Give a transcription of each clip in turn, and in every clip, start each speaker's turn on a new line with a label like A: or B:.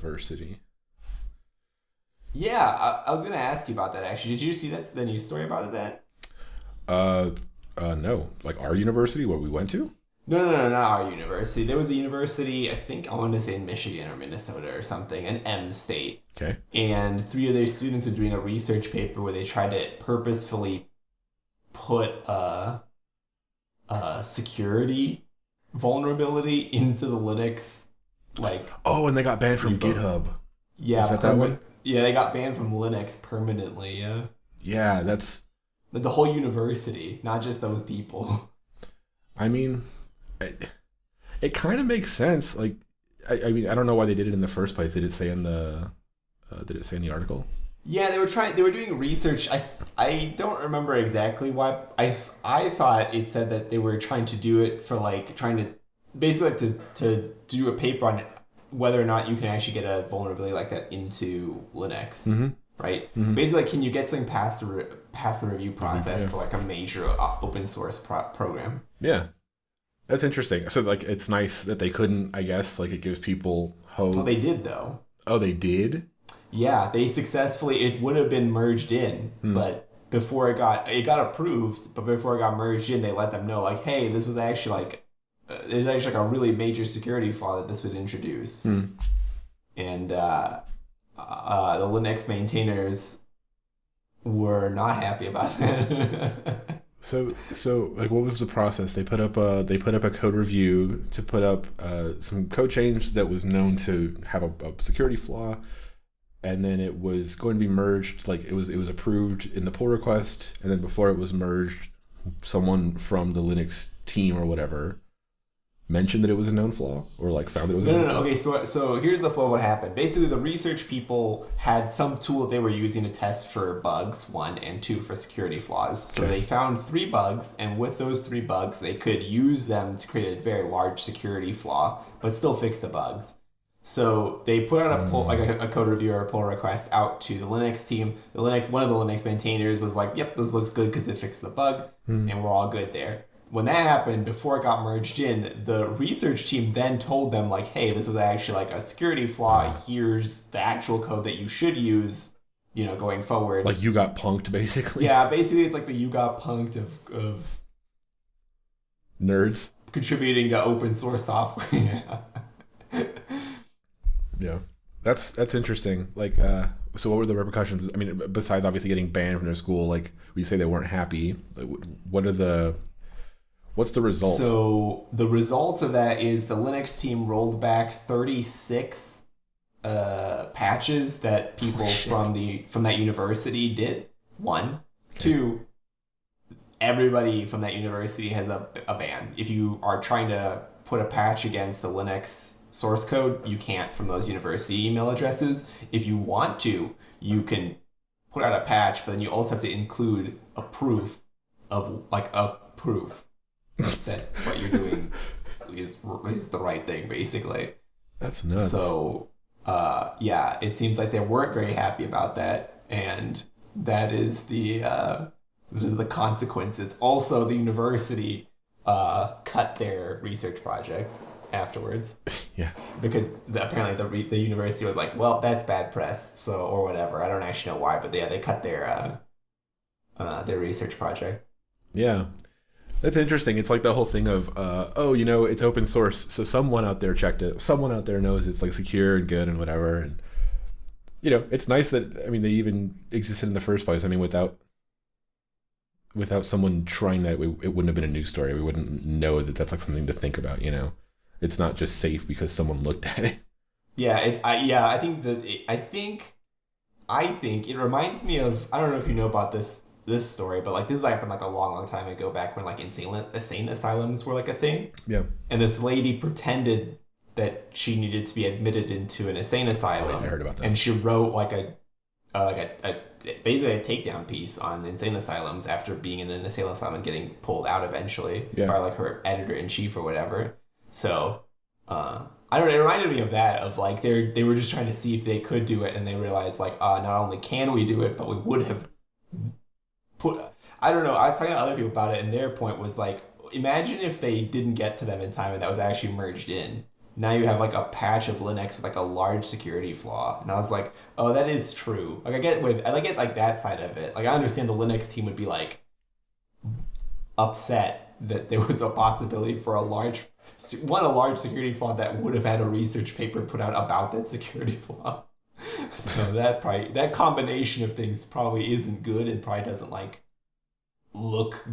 A: university.
B: Yeah, I was gonna ask you about that actually. Did you see that's the news story about that?
A: Uh, no, like our university, where we went to.
B: No, not our university. There was a university, I think I want to say in Michigan or Minnesota or something, an M state.
A: Okay.
B: And three of their students were doing a research paper where they tried to purposefully put a security vulnerability into the Linux, like,
A: Oh, and they got banned from
B: repo.
A: GitHub.
B: Yeah,
A: Is that one?
B: Yeah, they got banned from Linux permanently. Yeah,
A: Yeah, that's.
B: but the whole university, not just those people.
A: I mean, it kind of makes sense. Like, I mean, I don't know why they did it in the first place. Did it say in the? Did it say in the article?
B: Yeah, they were trying. They were doing research. I don't remember exactly why. I thought it said that they were trying to do it for like trying to basically to do a paper on whether or not you can actually get a vulnerability like that into Linux, right? Basically, can you get something past the review process for like a major open source program?
A: Yeah, that's interesting. So like, it's nice that they couldn't. I guess like it gives people hope.
B: Well, they did though.
A: Oh, they did.
B: Yeah, they successfully. It would have been merged in, but before it got approved, but before it got merged in, they let them know like, hey, this was actually like there's actually like a really major security flaw that this would introduce, and the Linux maintainers were not happy about that.
A: So like, what was the process? They put up a code review to put up some code change that was known to have a security flaw, and then it was going to be merged. Like it was approved in the pull request, and then before it was merged, someone from the Linux team or whatever mentioned that it was a known flaw, or like found that it was a known flaw.
B: Okay, so here's the flow of what happened. Basically, the research people had some tool that they were using to test for bugs, 1, and 2 for security flaws. So they found 3 bugs, and with those 3 bugs, they could use them to create a very large security flaw, but still fix the bugs. So they put out a pull, like a code review or a pull request out to the Linux team. One of the Linux maintainers was like, "Yep, this looks good because it fixed the bug, and we're all good there." When that happened, before it got merged in, the research team then told them like, "Hey, this was actually like a security flaw. Here's the actual code that you should use, going forward."
A: Like you got punked, basically.
B: Yeah, basically it's like the you got punked of
A: Nerds.
B: contributing to open source software.
A: Yeah, that's interesting. Like, so what were the repercussions? I mean, besides obviously getting banned from their school, like, you say they weren't happy. Like, what's the result?
B: So the result of that is the Linux team rolled back 36 patches that people from that university did. 1, 2. Everybody from that university has a ban. If you are trying to put a patch against the Linux source code, you can't from those university email addresses. If you want to, you can put out a patch, but then you also have to include a proof that what you're doing is the right thing, basically.
A: That's nuts.
B: So, yeah, it seems like they weren't very happy about that, and that is the consequences. Also, the university cut their research project afterwards.
A: Yeah.
B: Because apparently the university was like, well, that's bad press, or whatever. I don't actually know why, but yeah, they cut their research project.
A: Yeah. That's interesting. It's like the whole thing of, it's open source, so someone out there checked it. Someone out there knows it's like secure and good and whatever. And it's nice that they even existed in the first place. I mean, without someone trying that, it wouldn't have been a news story. We wouldn't know that that's like something to think about. It's not just safe because someone looked at it.
B: Yeah, I think it reminds me of, I don't know if you know about this story, but like this happened like a long time ago, back when like insane asylums were like a thing.
A: Yeah.
B: And this lady pretended that she needed to be admitted into an insane asylum.
A: I heard about this.
B: And she wrote like basically a takedown piece on insane asylums after being in an insane asylum and getting pulled out eventually by like her editor in chief or whatever. So, I don't know, it reminded me of that, of like they were just trying to see if they could do it, and they realized like, not only can we do it, but we would have I don't know, I was talking to other people about it, and their point was like, imagine if they didn't get to them in time and that was actually merged in. now you have like a patch of Linux with like a large security flaw. And I was like, oh, that is true. Like I get like that side of it. Like I understand the Linux team would be like upset that there was a possibility for a large security flaw that would have had a research paper put out about that security flaw. So that combination of things probably isn't good and probably doesn't like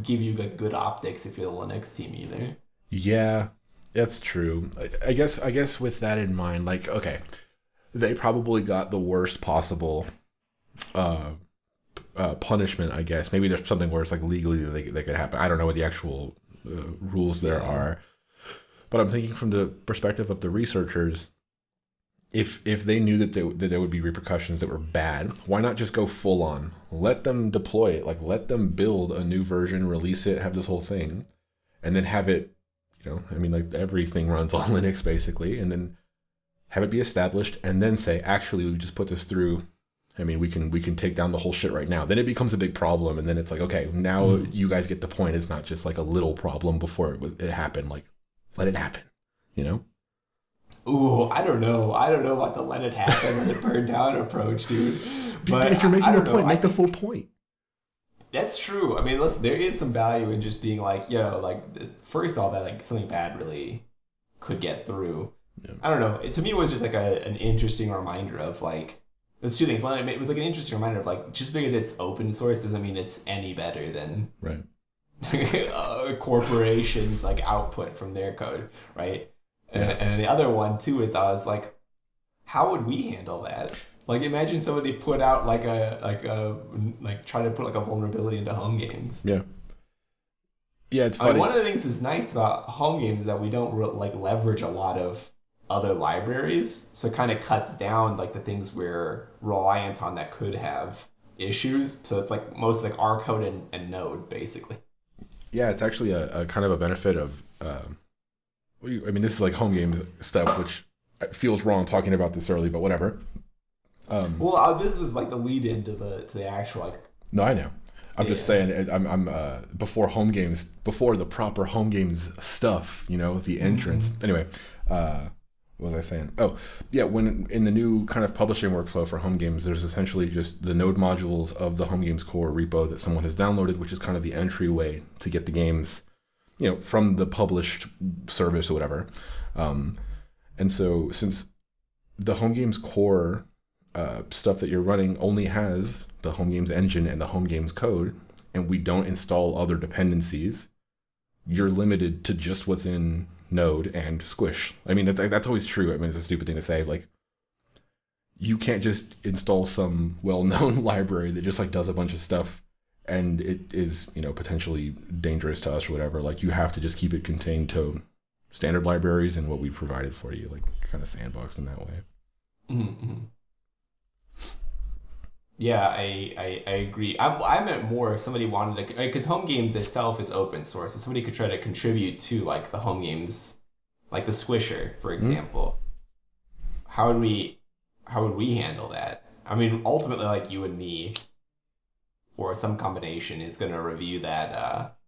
B: give you good optics if you're the Linux team either.
A: Yeah, that's true. I guess with that in mind, like, okay, they probably got the worst possible punishment, I guess. Maybe there's something worse, like legally that could happen. I don't know what the actual rules there are. But I'm thinking from the perspective of the researchers, if they knew that there would be repercussions that were bad, why not just go full on? Let them deploy it, like let them build a new version, release it, have this whole thing, and then have it, like everything runs on Linux basically, and then have it be established, and then say, actually, we just put this through. I mean, we can take down the whole shit right now. Then it becomes a big problem, and then it's like, okay, now you guys get the point. It's not just like a little problem before it happened. Like, let it happen,
B: Ooh, I don't know about the let it happen, let it burn down approach, dude.
A: But if you're making a point, make the full point. That's
B: true. I mean, listen, there is some value in just being like, first of all, that like something bad really could get through. Yeah. I don't know. To me, it was just like an interesting reminder of like, there's two things. One, it was like an interesting reminder of like, just because it's open source doesn't mean it's any better than corporations like output from their code, right? Yeah. And the other one too is I was like, how would we handle that? Like, imagine somebody put out try to put like a vulnerability into home games.
A: Yeah. Yeah, it's funny.
B: I mean, one of the things that's nice about home games is that we don't leverage a lot of other libraries, so it kind of cuts down like the things we're reliant on that could have issues. So it's like mostly like our code and Node basically.
A: Yeah, it's actually a kind of a benefit of. This is like home games stuff, which feels wrong talking about this early, but whatever.
B: This was like the lead into the actual like.
A: No, I know. I'm just saying. I'm before the proper home games stuff. The entrance. Mm-hmm. Anyway, what was I saying? Oh, yeah. When in the new kind of publishing workflow for home games, there's essentially just the node modules of the home games core repo that someone has downloaded, which is kind of the entryway to get the games, from the published service or whatever. And so since the home games core stuff that you're running only has the home games engine and the home games code, and we don't install other dependencies, you're limited to just what's in Node and Squish. I mean, that's always true. I mean, it's a stupid thing to say. Like, you can't just install some well-known library that just like does a bunch of stuff and it is, potentially dangerous to us or whatever. Like, you have to just keep it contained to standard libraries and what we've provided for you, like kind of sandboxed in that way.
B: Mm-hmm. Yeah, I agree. I meant more if somebody wanted to, because home games itself is open source, so somebody could try to contribute to like the home games, like the Squisher, for example. Mm-hmm. How would we handle that? I mean, ultimately, like you and me, or some combination, is going to review that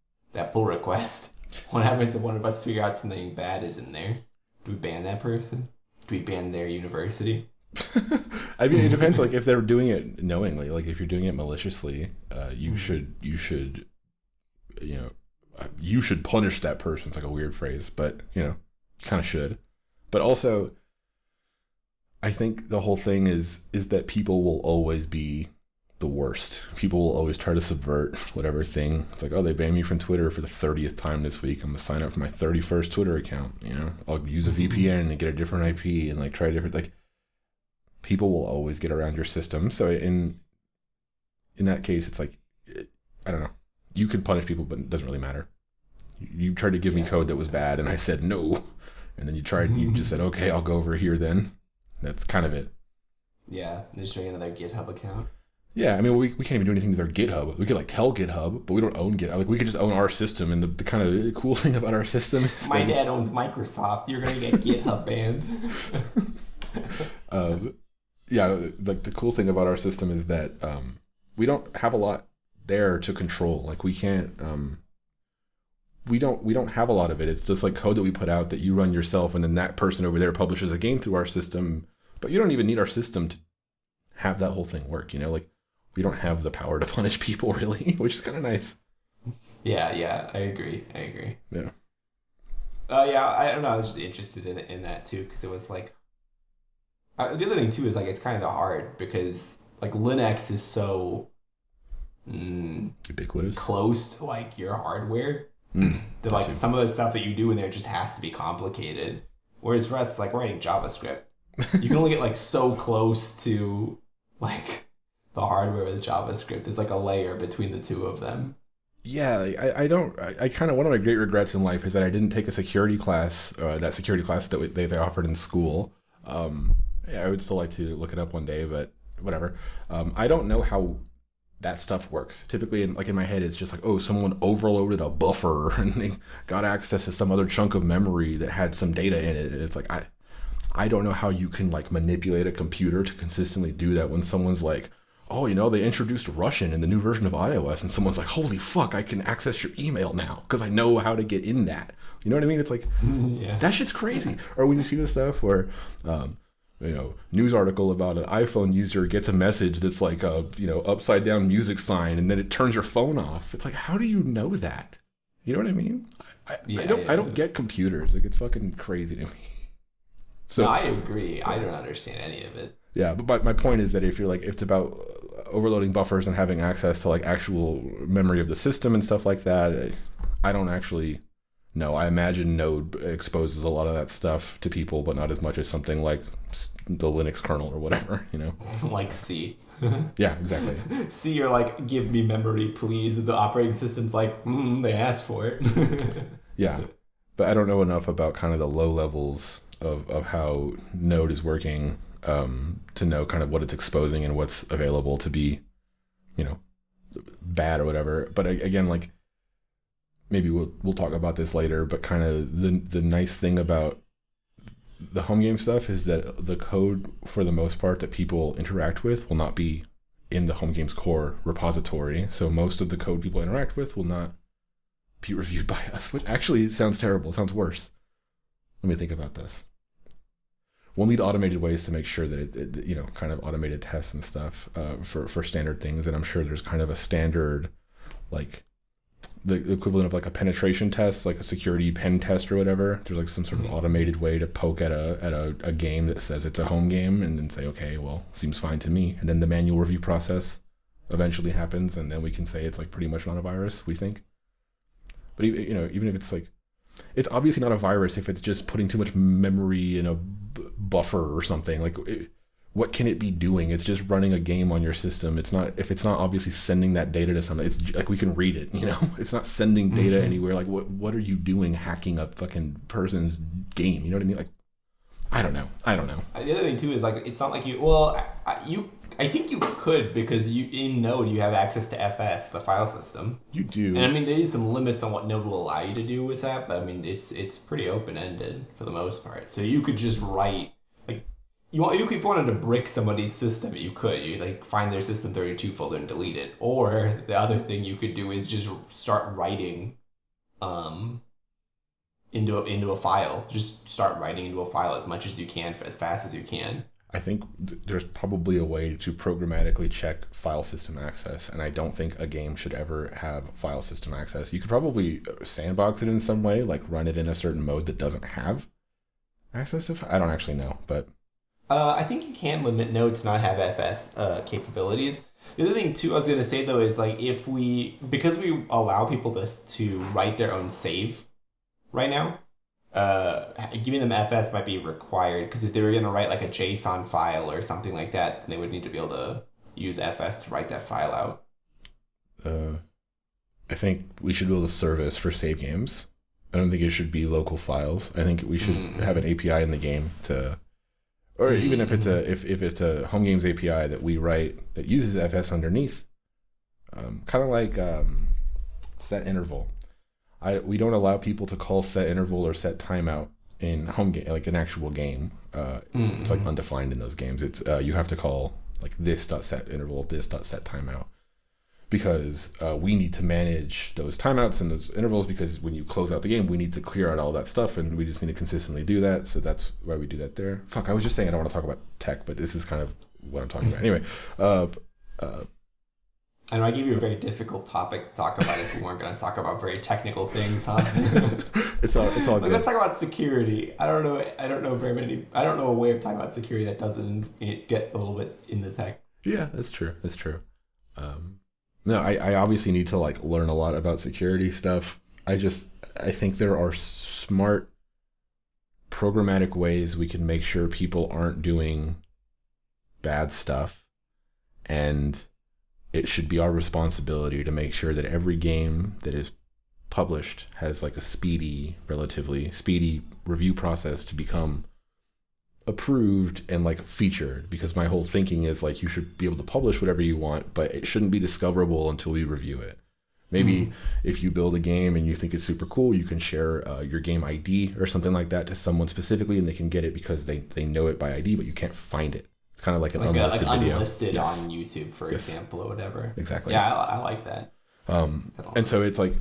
B: pull request. What happens if one of us figure out something bad is in there? Do we ban that person? Do we ban their university?
A: I mean, it depends. Like, if they're doing it knowingly, like if you're doing it maliciously, you should punish that person. It's like a weird phrase, but you kind of should. But also, I think the whole thing is that people will always be the worst. People will always try to subvert whatever thing. It's like, oh, they banned me from Twitter for the 30th time this week. I'm gonna sign up for my 31st Twitter account. I'll use a VPN and get a different IP and like try a different like. People will always get around your system. So in that case, it's like, I don't know. You can punish people, but it doesn't really matter. You tried to give me code that was bad, and I said no. And then you just said, okay, I'll go over here then. That's kind of it.
B: Yeah, they're just making another GitHub account.
A: Yeah, I mean, we can't even do anything to their GitHub. We could like tell GitHub, but we don't own GitHub. Like, we could just own our system, and the kind of cool thing about our system is
B: my dad owns Microsoft. You're going to get GitHub banned.
A: Yeah, like the cool thing about our system is that we don't have a lot there to control. Like, we can't we don't have a lot of it. It's just like code that we put out that you run yourself, and then that person over there publishes a game through our system. But you don't even need our system to have that whole thing work. Like we don't have the power to punish people really, which is kind of nice.
B: Yeah, I agree.
A: Yeah.
B: Yeah, I don't know. I was just interested in that too, because it was like the other thing too is like it's kind of hard because like Linux is so
A: ubiquitous,
B: close to like your hardware that like some of the stuff that you do in there just has to be complicated. Whereas for us, it's like writing JavaScript. You can only get like so close to like the hardware with JavaScript. There's like a layer between the two of them.
A: Yeah, I kind of, one of my great regrets in life is that I didn't take a security class, that security class that they offered in school. Yeah, I would still like to look it up one day, but whatever. I don't know how that stuff works. Typically, in my head, it's just like, oh, someone overloaded a buffer and they got access to some other chunk of memory that had some data in it. And it's like, I don't know how you can like manipulate a computer to consistently do that when someone's like, oh, they introduced Russian in the new version of iOS, and someone's like, holy fuck, I can access your email now because I know how to get in that. You know what I mean? It's like, that shit's crazy. Or when you see the stuff where, news article about an iPhone user gets a message that's like a, upside down music sign, and then it turns your phone off. It's like, how do you know that? You know what I mean? I don't get computers. Like, it's fucking crazy to me. So
B: no, I agree. I don't understand any of it.
A: Yeah, but my point is that if it's about overloading buffers and having access to like actual memory of the system and stuff like that, I don't actually know. I imagine Node exposes a lot of that stuff to people, but not as much as something like the Linux kernel or whatever,
B: Like C.
A: Yeah, exactly.
B: C, you're like, give me memory, please. The operating system's like, they asked for it.
A: Yeah, but I don't know enough about kind of the low levels of how Node is working to know kind of what it's exposing and what's available to be, bad or whatever. But again, like maybe we'll talk about this later. But kind of the nice thing about the home game stuff is that the code, for the most part, that people interact with will not be in the home game's core repository. So most of the code people interact with will not be reviewed by us, which actually sounds terrible. It sounds worse. Let me think about this. We'll need automated ways to make sure that it kind of automated tests and stuff for standard things. And I'm sure there's kind of a standard, like the equivalent of like a penetration test, like a security pen test or whatever. There's like some sort of automated way to poke at a game that says it's a home game and then say, okay, well, seems fine to me. And then the manual review process eventually happens, and then we can say it's like pretty much not a virus, we think. But even if it's like, it's obviously not a virus if it's just putting too much memory in a buffer or something. Like, what can it be doing? It's just running a game on your system. It's not, if it's not obviously sending that data to something, it's like we can read it, It's not sending data anywhere. Like, what are you doing hacking a fucking person's game? You know what I mean? Like, I don't know.
B: The other thing too is like, it's not like I think you could, because in Node you have access to FS, the file system.
A: You do.
B: And I mean, there is some limits on what Node will allow you to do with that, but I mean, it's pretty open-ended for the most part. So you could just write, like, if you wanted to brick somebody's system, you could. You like find their system32 folder and delete it. Or the other thing you could do is just start writing into a file. Just start writing into a file as much as you can, as fast as you can.
A: I think there's probably a way to programmatically check file system access, and I don't think a game should ever have file system access. You could probably sandbox it in some way, like run it in a certain mode that doesn't have access to. I don't actually know, but
B: I think you can limit Node to not have FS capabilities. The other thing too I was going to say though is like, because we allow people to write their own save right now, giving them FS might be required, because if they were going to write like a JSON file or something like that, they would need to be able to use FS to write that file out.
A: I think we should build a service for save games. I don't think it should be local files. I think we should have an API in the game to, or even if it's a home games API that we write that uses FS underneath, kind of like set interval. We don't allow people to call set interval or set timeout in home game, like an actual game. It's like undefined in those games. It's you have to call like this.set interval, this.set timeout. because we need to manage those timeouts and those intervals, because when you close out the game, we need to clear out all that stuff, and we just need to consistently do that. So that's why we do that there. Fuck, I was just saying I don't want to talk about tech, but this is kind of what I'm talking about. Anyway,
B: I know I gave you a very difficult topic to talk about if we weren't going to talk about very technical things, huh?
A: It's all good.
B: Let's talk about security. I don't know a way of talking about security that doesn't get a little bit in the tech.
A: Yeah, that's true. No, I obviously need to like learn a lot about security stuff. I think there are smart programmatic ways we can make sure people aren't doing bad stuff, and it should be our responsibility to make sure that every game that is published has like a relatively speedy review process to become approved and like featured, because my whole thinking is like you should be able to publish whatever you want, but it shouldn't be discoverable until we review it. Maybe if you build a game and you think it's super cool, you can share your game ID or something like that to someone specifically, and they can get it because they know it by ID, but you can't find it. It's kind of like an unlisted video.
B: Unlisted on YouTube, for example, or whatever.
A: Exactly.
B: Yeah, I like that.
A: And so it's like,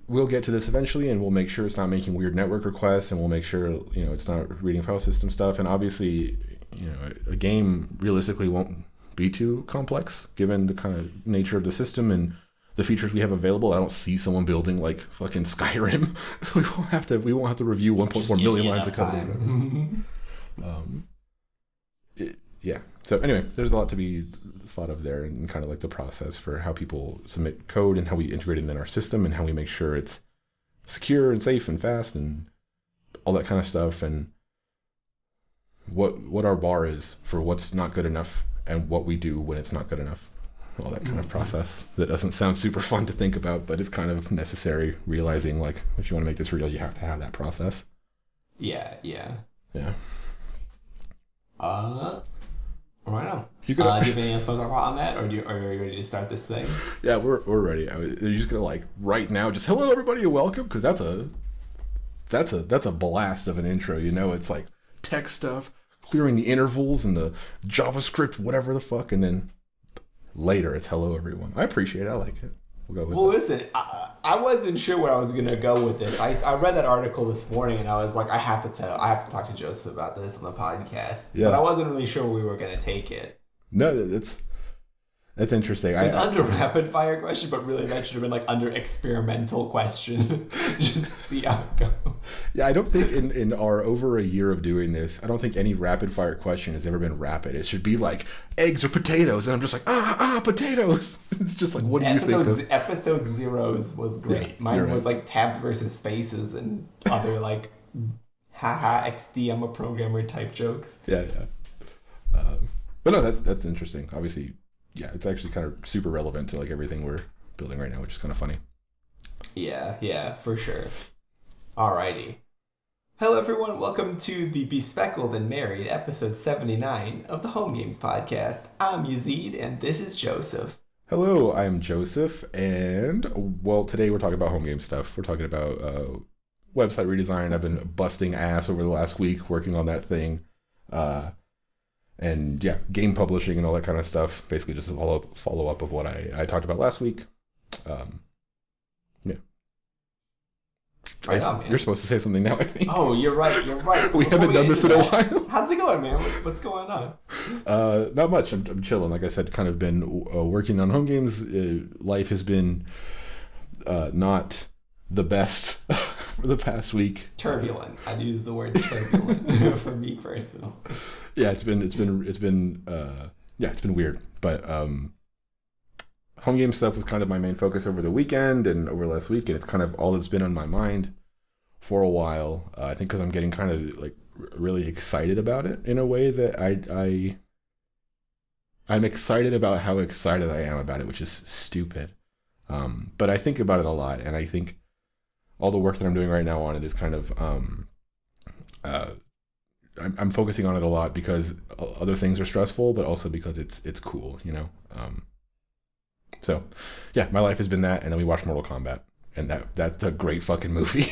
A: we'll get to this eventually, and we'll make sure it's not making weird network requests, and we'll make sure, it's not reading file system stuff. And obviously, a game realistically won't be too complex given the kind of nature of the system and the features we have available. I don't see someone building like fucking Skyrim. So we won't have to review 1.4 million lines of code. Yeah. So anyway, there's a lot to be thought of there, and kind of like the process for how people submit code and how we integrate it in our system and how we make sure it's secure and safe and fast and all that kind of stuff, and what our bar is for what's not good enough and what we do when it's not good enough. All that kind of process that doesn't sound super fun to think about, but it's kind of necessary, realizing like if you want to make this real, you have to have that process.
B: Yeah. Right on. Do you have anything else to talk about on that, or are you ready to start this thing?
A: Yeah, we're ready. You're just gonna like right now, just hello everybody and welcome, because that's a blast of an intro. It's like tech stuff, clearing the intervals and the JavaScript, whatever the fuck, and then later it's hello everyone. I appreciate it. I like it. We'll go with it.
B: Listen, I wasn't sure where I was gonna go with this. I read that article this morning, and I was like, I have to talk to Joseph about this on the podcast.
A: Yeah.
B: But I wasn't really sure where we were gonna take it.
A: No, that's interesting.
B: So it's under rapid fire question, but really that should have been like under experimental question. Just see how it goes.
A: Yeah, I don't think in our over a year of doing this, I don't think any rapid fire question has ever been rapid. It should be like eggs or potatoes, and I'm just like potatoes. It's just like, what do you think of?
B: Episode zeros was great.
A: Yeah,
B: Mine was like tabs versus spaces and other like haha XD I'm a programmer type jokes.
A: Yeah. But no, that's interesting. Obviously, yeah, it's actually kind of super relevant to like everything we're building right now, which is kind of funny.
B: Yeah, for sure. Alrighty. Hello everyone, welcome to the Bespeckled and Married, episode 79 of the Home Games Podcast. I'm Yazid, and this is Joseph.
A: Hello, I'm Joseph, and well, today we're talking about home game stuff. We're talking about website redesign. I've been busting ass over the last week working on that thing. And yeah, game publishing and all that kind of stuff. Basically just a follow up of what I talked about last week. Yeah.
B: Right on, man.
A: You're supposed to say something now, I think.
B: Oh, you're right.
A: We haven't done this in a while.
B: How's it going, man? What's going on?
A: Not much. I'm chilling. Like I said, kind of been working on home games. Life has been not the best for the past week.
B: Turbulent. I'd use the word turbulent for me personally.
A: Yeah, it's been weird, but home game stuff was kind of my main focus over the weekend and over last week, and it's kind of all that's been on my mind for a while. I think because I'm getting kind of like really excited about it in a way that I'm excited about how excited I am about it, which is stupid. But I think about it a lot, and I think all the work that I'm doing right now on it is kind of I'm focusing on it a lot because other things are stressful, but also because it's cool, So yeah, my life has been that, and then we watched Mortal Kombat, and that's a great fucking movie.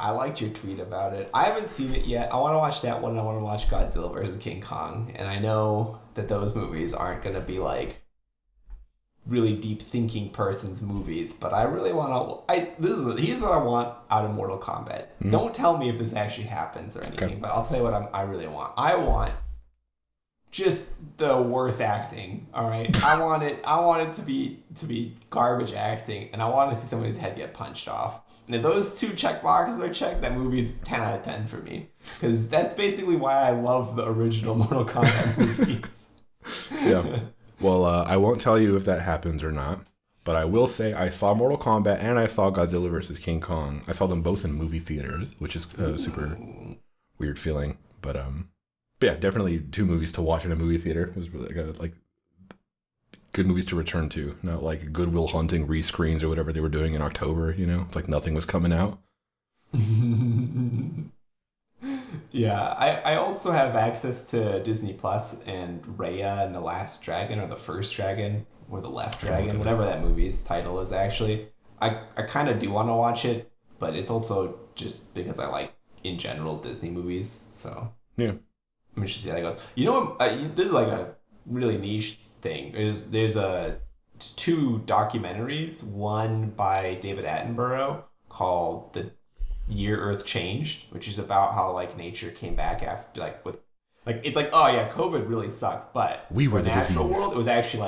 B: I liked your tweet about it. I haven't seen it yet. I want to watch that one. I want to watch Godzilla vs. King Kong, and I know that those movies aren't going to be like really deep thinking person's movies, but I really want to. Here's what I want out of Mortal Kombat. Don't tell me if this actually happens or anything, but I'll tell you what I really want. I want just the worst acting. All right, I want it to be garbage acting, and I want to see somebody's head get punched off. And if those two check boxes are checked, that movie's 10 out of 10 for me, because that's basically why I love the original Mortal Kombat movies.
A: Yeah. Well, I won't tell you if that happens or not, but I will say I saw Mortal Kombat and I saw Godzilla vs. King Kong. I saw them both in movie theaters, which is a super weird feeling. But yeah, definitely 2 movies to watch in a movie theater. It was really like good movies to return to, not like Good Will Hunting rescreens or whatever they were doing in October. You know, it's like nothing was coming out.
B: Yeah, I also have access to Disney Plus and Raya and the Last Dragon, or the First Dragon, or the Left Dragon, whatever that movie's title is actually. I kind of do want to watch it, but it's also just because I like, in general, Disney movies, so
A: yeah.
B: I'm interested to see how that goes. You know, this is like a really niche thing. There's 2 documentaries, one by David Attenborough called The Year Earth Changed, which is about how like nature came back after it's like, oh yeah, COVID really sucked, but
A: we were the
B: natural
A: disease.
B: world, it was actually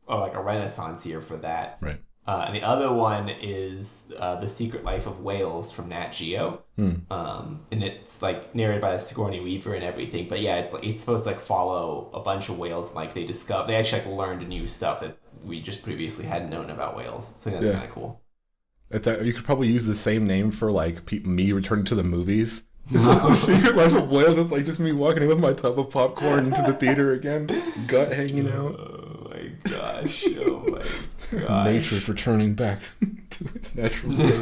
B: like a renaissance year for that.
A: Right.
B: And the other one is The Secret Life of Whales from Nat Geo. And it's like narrated by Sigourney Weaver and everything. But yeah, it's supposed to like follow a bunch of whales, and like they actually like learned new stuff that we just previously hadn't known about whales. So I think that's kind of cool.
A: You could probably use the same name for like me returning to the movies. It's like The Secret Life of Whales. It's like just me walking in with my tub of popcorn into the theater again, gut hanging out.
B: Oh my gosh! Oh my gosh!
A: Nature's returning back to its natural state.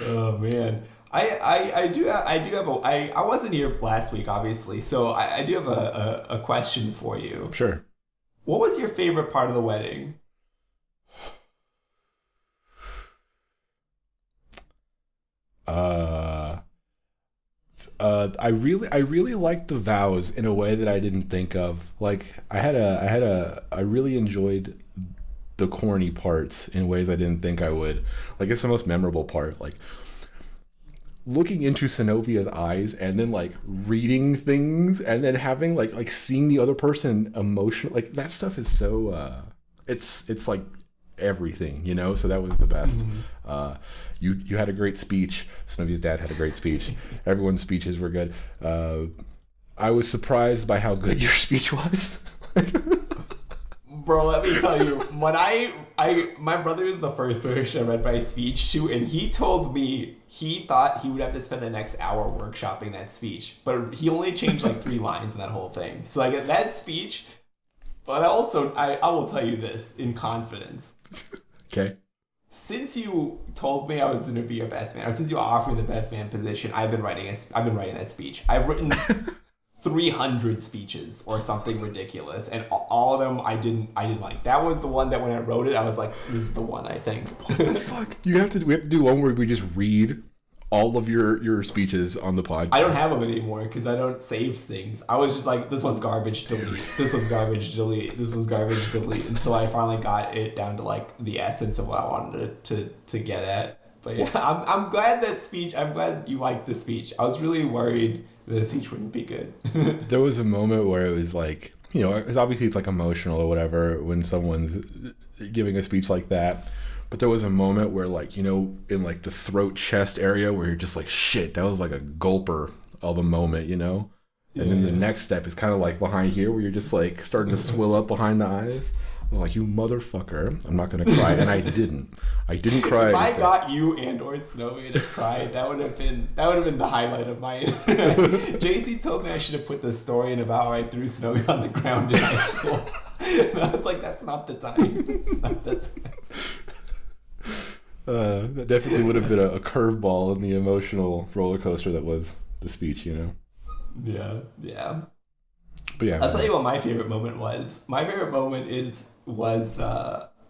B: Oh man, I do have I wasn't here last week, obviously, so I do have a question for you.
A: Sure.
B: What was your favorite part of the wedding?
A: I really liked the vows in a way that I didn't think of. Like I really enjoyed the corny parts in ways I didn't think I would. Like it's the most memorable part. Like looking into Zenovia's eyes and then like reading things and then having like seeing the other person emotional. Like that stuff is so it's like everything, you know. So that was the best. You had a great speech. Zenovia's dad had a great speech. Everyone's speeches were good. I was surprised by how good your speech was.
B: Bro, let me tell you, when my brother is the first person I read my speech to, and he told me he thought he would have to spend the next hour workshopping that speech, but he only changed like 3 lines in that whole thing. So I get that speech, but also I will tell you this in confidence.
A: Okay.
B: Since you told me I was going to be your best man, or since you offered me the best man position, I've been writing that speech. I've written 300 speeches or something ridiculous, and all of them I didn't like. That was the one that when I wrote it, I was like, this is the one, I think.
A: What the fuck? We have to do one where we just read all of your speeches on the podcast.
B: I don't have them anymore because I don't save things. I was just like, this one's garbage, delete. This one's garbage, delete. This one's garbage, delete. Until I finally got it down to like the essence of what I wanted to get at. But yeah, I'm glad that speech. I'm glad you liked the speech. I was really worried that the speech wouldn't be good.
A: There was a moment where it was like, you know, it's obviously it's like emotional or whatever when someone's giving a speech like that. But there was a moment where, like, you know, in like the throat chest area where you're just like, shit, that was like a gulper of a moment, you know? And then the next step is kind of like behind here where you're just like starting to swill up behind the eyes. I'm like, you motherfucker, I'm not going to cry. And I didn't cry.
B: If I got you and or Snowy to cry, that would have been the highlight of my JC told me I should have put the story in about how I threw Snowy on the ground in high school. And I was like, that's not the time. It's not the time.
A: That definitely would have been a curveball in the emotional roller coaster that was the speech, you know?
B: Yeah.
A: But yeah,
B: I'll tell you what my favorite moment was. My favorite moment was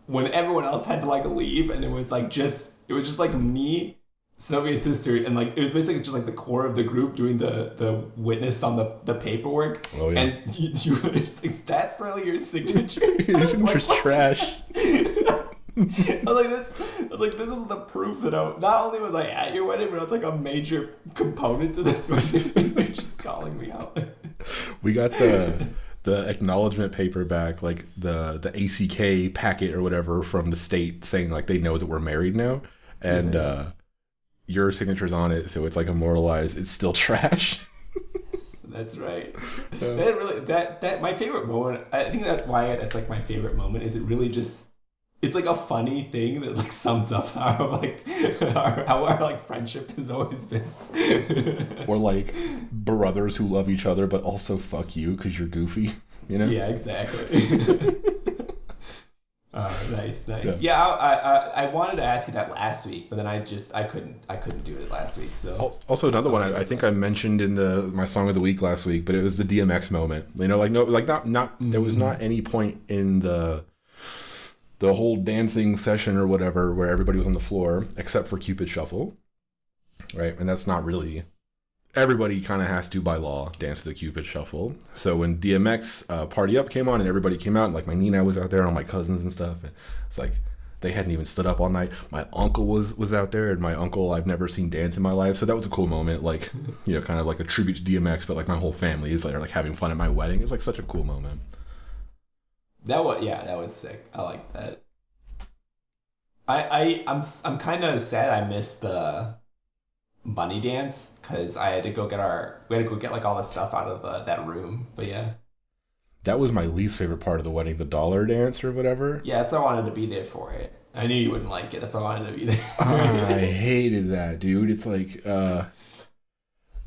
B: when everyone else had to like leave, and it was just like me, Snovia's sister, and like it was basically just like the core of the group doing the witness on the paperwork.
A: Oh yeah.
B: And you were just like, that's really your signature.
A: Your signature's trash.
B: I was like, this is the proof that not only was I at your wedding, but I was like a major component to this wedding. You're just calling me out.
A: We got the acknowledgement paper back, like the ACK packet or whatever from the state saying like they know that we're married now, and your signature's on it, so it's like immortalized. It's still trash.
B: That's right. That my favorite moment. I think that's why that's like my favorite moment. Is it really just? It's like a funny thing that like sums up how like how our like friendship has always been.
A: Or like brothers who love each other but also fuck you because you're goofy, you know?
B: Yeah, exactly. Nice. Yeah, I wanted to ask you that last week, but then I couldn't do it last week. So
A: also another one I think I mentioned in my song of the week last week, but it was the DMX moment. You know, like not there was not any point in the whole dancing session or whatever where everybody was on the floor except for Cupid Shuffle, right? And that's not really, everybody kind of has to by law dance to the Cupid Shuffle. So when DMX Party Up came on and everybody came out, and like my Nina was out there and all my cousins and stuff, and it's like they hadn't even stood up all night. My uncle was out there, and my uncle I've never seen dance in my life, so that was a cool moment, like, you know, kind of like a tribute to DMX, but like my whole family is there like having fun at my wedding. It's like such a cool moment.
B: That was sick. I like that. I'm kind of sad I missed the bunny dance because I had to go get like all the stuff out of that room. But yeah,
A: that was my least favorite part of the wedding, the dollar dance or whatever.
B: Yeah, so I wanted to be there for it. I knew you wouldn't like it. That's why I wanted to be there.
A: I hated that, dude. It's like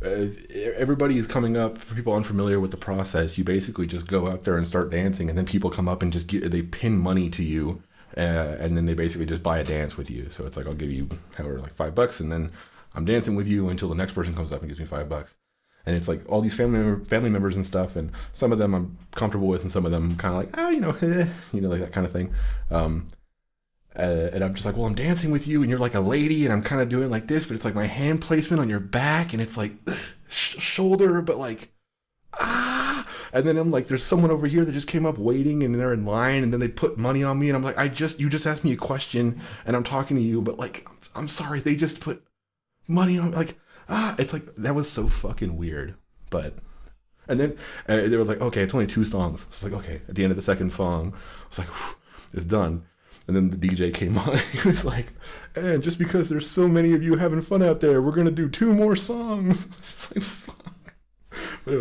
A: everybody is coming up. For people unfamiliar with the process, you basically just go out there and start dancing, and then people come up and just they pin money to you, and then they basically just buy a dance with you. So it's like, I'll give you however like $5, and then I'm dancing with you until the next person comes up and gives me $5. And it's like all these family members and stuff, and some of them I'm comfortable with, and some of them kind of like, you know, like that kind of thing. And I'm just like, well, I'm dancing with you, and you're like a lady, and I'm kind of doing like this, but it's like my hand placement on your back, and it's like shoulder, but like, and then I'm like, there's someone over here that just came up waiting, and they're in line, and then they put money on me, and I'm like, you just asked me a question, and I'm talking to you, but like, I'm sorry, they just put money on, like, it's like, that was so fucking weird. But, and then they were like, okay, it's only 2 songs. It's like, okay, at the end of the second song, I was like, it's done. And then the DJ came on. He was like, and just because there's so many of you having fun out there, we're going to do 2 more songs. It's like, fuck.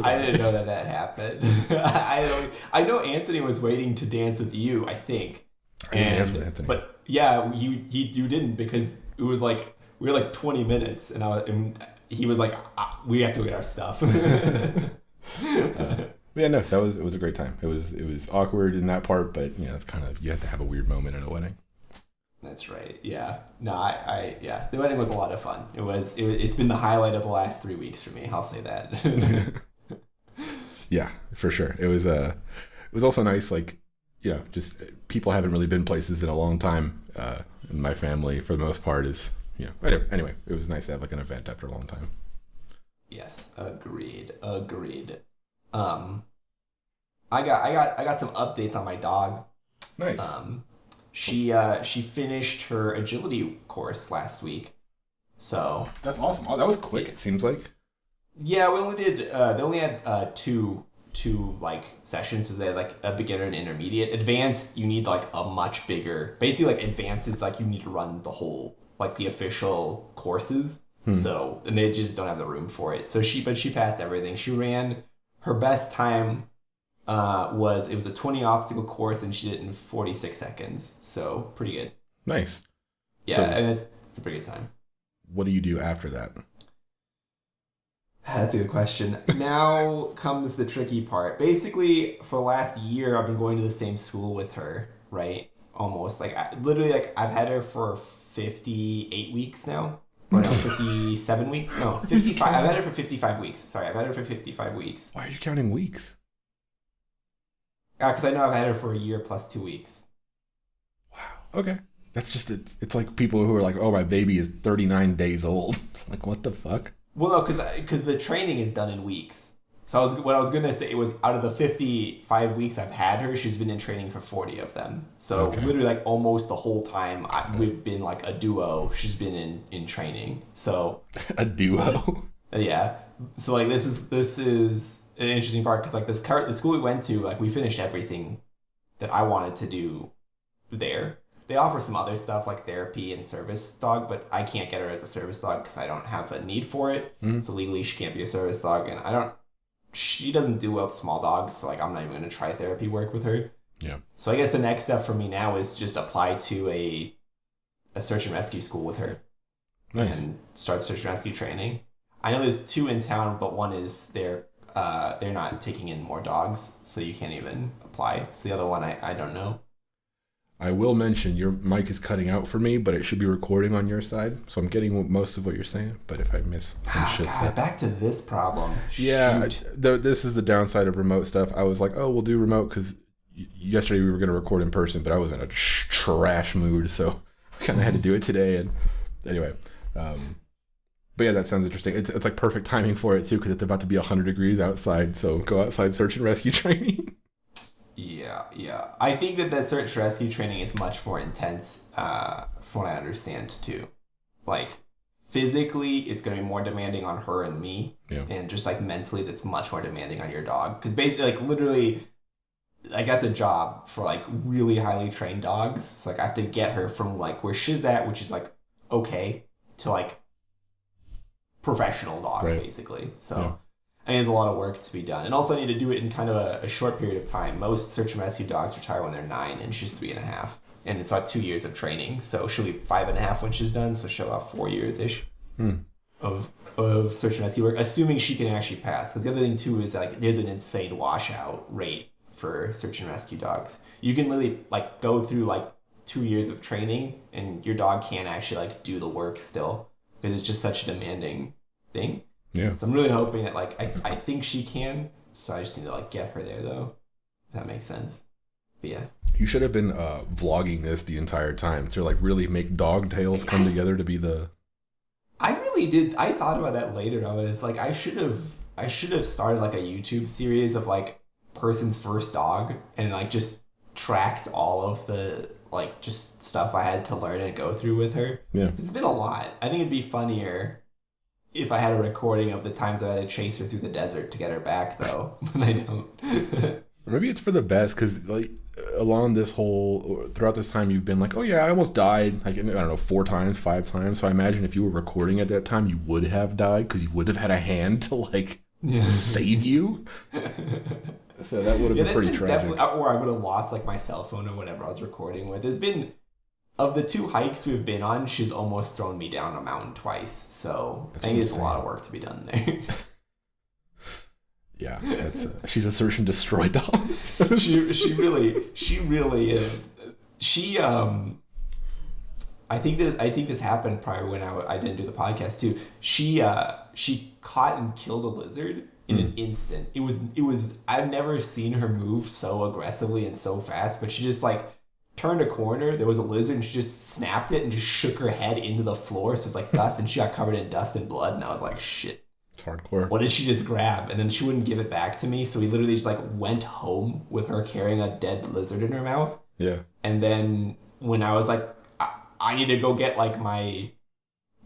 B: I didn't know that happened. I know Anthony was waiting to dance with you, I think.
A: I didn't dance with Anthony.
B: But yeah, you didn't, because it was like, we were like 20 minutes, and he was like, we have to get our stuff.
A: Yeah, no, it was a great time. It was awkward in that part, but you know, it's kind of, you have to have a weird moment at a wedding.
B: That's right. Yeah. No, yeah, the wedding was a lot of fun. It's been the highlight of the last 3 weeks for me. I'll say that.
A: Yeah, for sure. It was also nice, like, you know, just people haven't really been places in a long time. In my family, for the most part, is, you know, anyway, it was nice to have like an event after a long time.
B: Yes, agreed. I got some updates on my dog.
A: Nice.
B: She finished her agility course last week, so
A: that's awesome. Oh, that was quick. It seems like.
B: Yeah, we only did. They only had two like sessions. So they had like a beginner and intermediate. Advanced, you need like a much bigger. Basically, like advanced is like you need to run the whole, like the official courses. So, and they just don't have the room for it. So she passed everything. She ran, her best time was a 20 obstacle course, and she did it in 46 seconds. So pretty good.
A: Nice.
B: Yeah, so, and it's a pretty good time.
A: What do you do after that?
B: That's a good question. Now comes the tricky part. Basically, for the last year, I've been going to the same school with her, right? Almost. Like, I've had her for 58 weeks now. Or no, 57 weeks? No, 55. I've had her for 55 weeks. Sorry, I've had her for 55 weeks.
A: Why are you counting weeks?
B: Because I know I've had her for a year plus 2 weeks.
A: Wow. Okay. That's just it's like people who are like, oh, my baby is 39 days old. Like, what the fuck?
B: Well, no, because the training is done in weeks. So what I was gonna say, it was out of the 55 weeks I've had her, she's been in training for 40 of them. So literally like almost the whole time we've been like a duo. She's been in training. So
A: a duo.
B: Yeah. So like this is an interesting part because like the school we went to, like we finished everything that I wanted to do there. They offer some other stuff like therapy and service dog, but I can't get her as a service dog because I don't have a need for it. Mm-hmm. So legally she can't be a service dog, and she doesn't do well with small dogs, so like I'm not even going to try therapy work with her.
A: Yeah.
B: So I guess the next step for me now is just apply to a search and rescue school with her. Nice. And start search and rescue training. I know there's 2 in town, but one is they're not taking in more dogs, so you can't even apply. So the other one I don't know.
A: I will mention your mic is cutting out for me, but it should be recording on your side, so I'm getting most of what you're saying. But if I miss some shit,
B: back to this problem.
A: Yeah, this is the downside of remote stuff. I was like, oh, we'll do remote because yesterday we were going to record in person, but I was in a trash mood, so I kind of had to do it today. And anyway, but yeah, that sounds interesting. It's like perfect timing for it too, because it's about to be 100 degrees outside. So go outside search and rescue training.
B: Yeah. I think that search rescue training is much more intense, from what I understand too. Like physically, it's going to be more demanding on her and me, and just like mentally, that's much more demanding on your dog. Because basically, like literally, like that's a job for like really highly trained dogs. So like I have to get her from like where she's at, which is like okay, to like professional dog, basically. So. I think there's a lot of work to be done. And also I need to do it in kind of a short period of time. Most search and rescue dogs retire when they're 9 and she's 3.5. And it's about 2 years of training. So she'll be 5.5 when she's done. So she'll have 4 years-ish of search and rescue work, assuming she can actually pass. Because the other thing too is like there's an insane washout rate for search and rescue dogs. You can literally like go through like 2 years of training and your dog can't actually like do the work still. Because it's just such a demanding thing.
A: Yeah.
B: So I'm really hoping that like I think she can. So I just need to like get her there though. If that makes sense. But yeah.
A: You should have been vlogging this the entire time to like really make dog tales come together to be the.
B: I really did. I thought about that later. I was like, I should have started like a YouTube series of like person's first dog and like just tracked all of the like just stuff I had to learn and go through with her.
A: Yeah.
B: It's been a lot. I think it'd be funnier if I had a recording of the times I had to chase her through the desert to get her back, though, but I don't.
A: Maybe it's for the best, because like along this whole throughout this time you've been like, oh yeah, I almost died like I don't know 4 times, 5 times. So I imagine if you were recording at that time, you would have died because you would have had a hand to like save you. So that would have been pretty tragic.
B: Or I would have lost like my cell phone or whatever I was recording with. There's been. Of the 2 hikes we've been on, she's almost thrown me down a mountain twice. So I think there's a lot of work to be done there.
A: Yeah, that's she's a search and destroy dog.
B: she really is. She I think this happened prior when I didn't do the podcast too. She caught and killed a lizard in an instant. It was I've never seen her move so aggressively and so fast, but she just like turned a corner, there was a lizard, and she just snapped it and just shook her head into the floor. So it's like dust, and she got covered in dust and blood. And I was like, shit.
A: It's hardcore.
B: What did she just grab? And then she wouldn't give it back to me. So we literally just like went home with her carrying a dead lizard in her mouth.
A: Yeah.
B: And then when I was like, I need to go get like I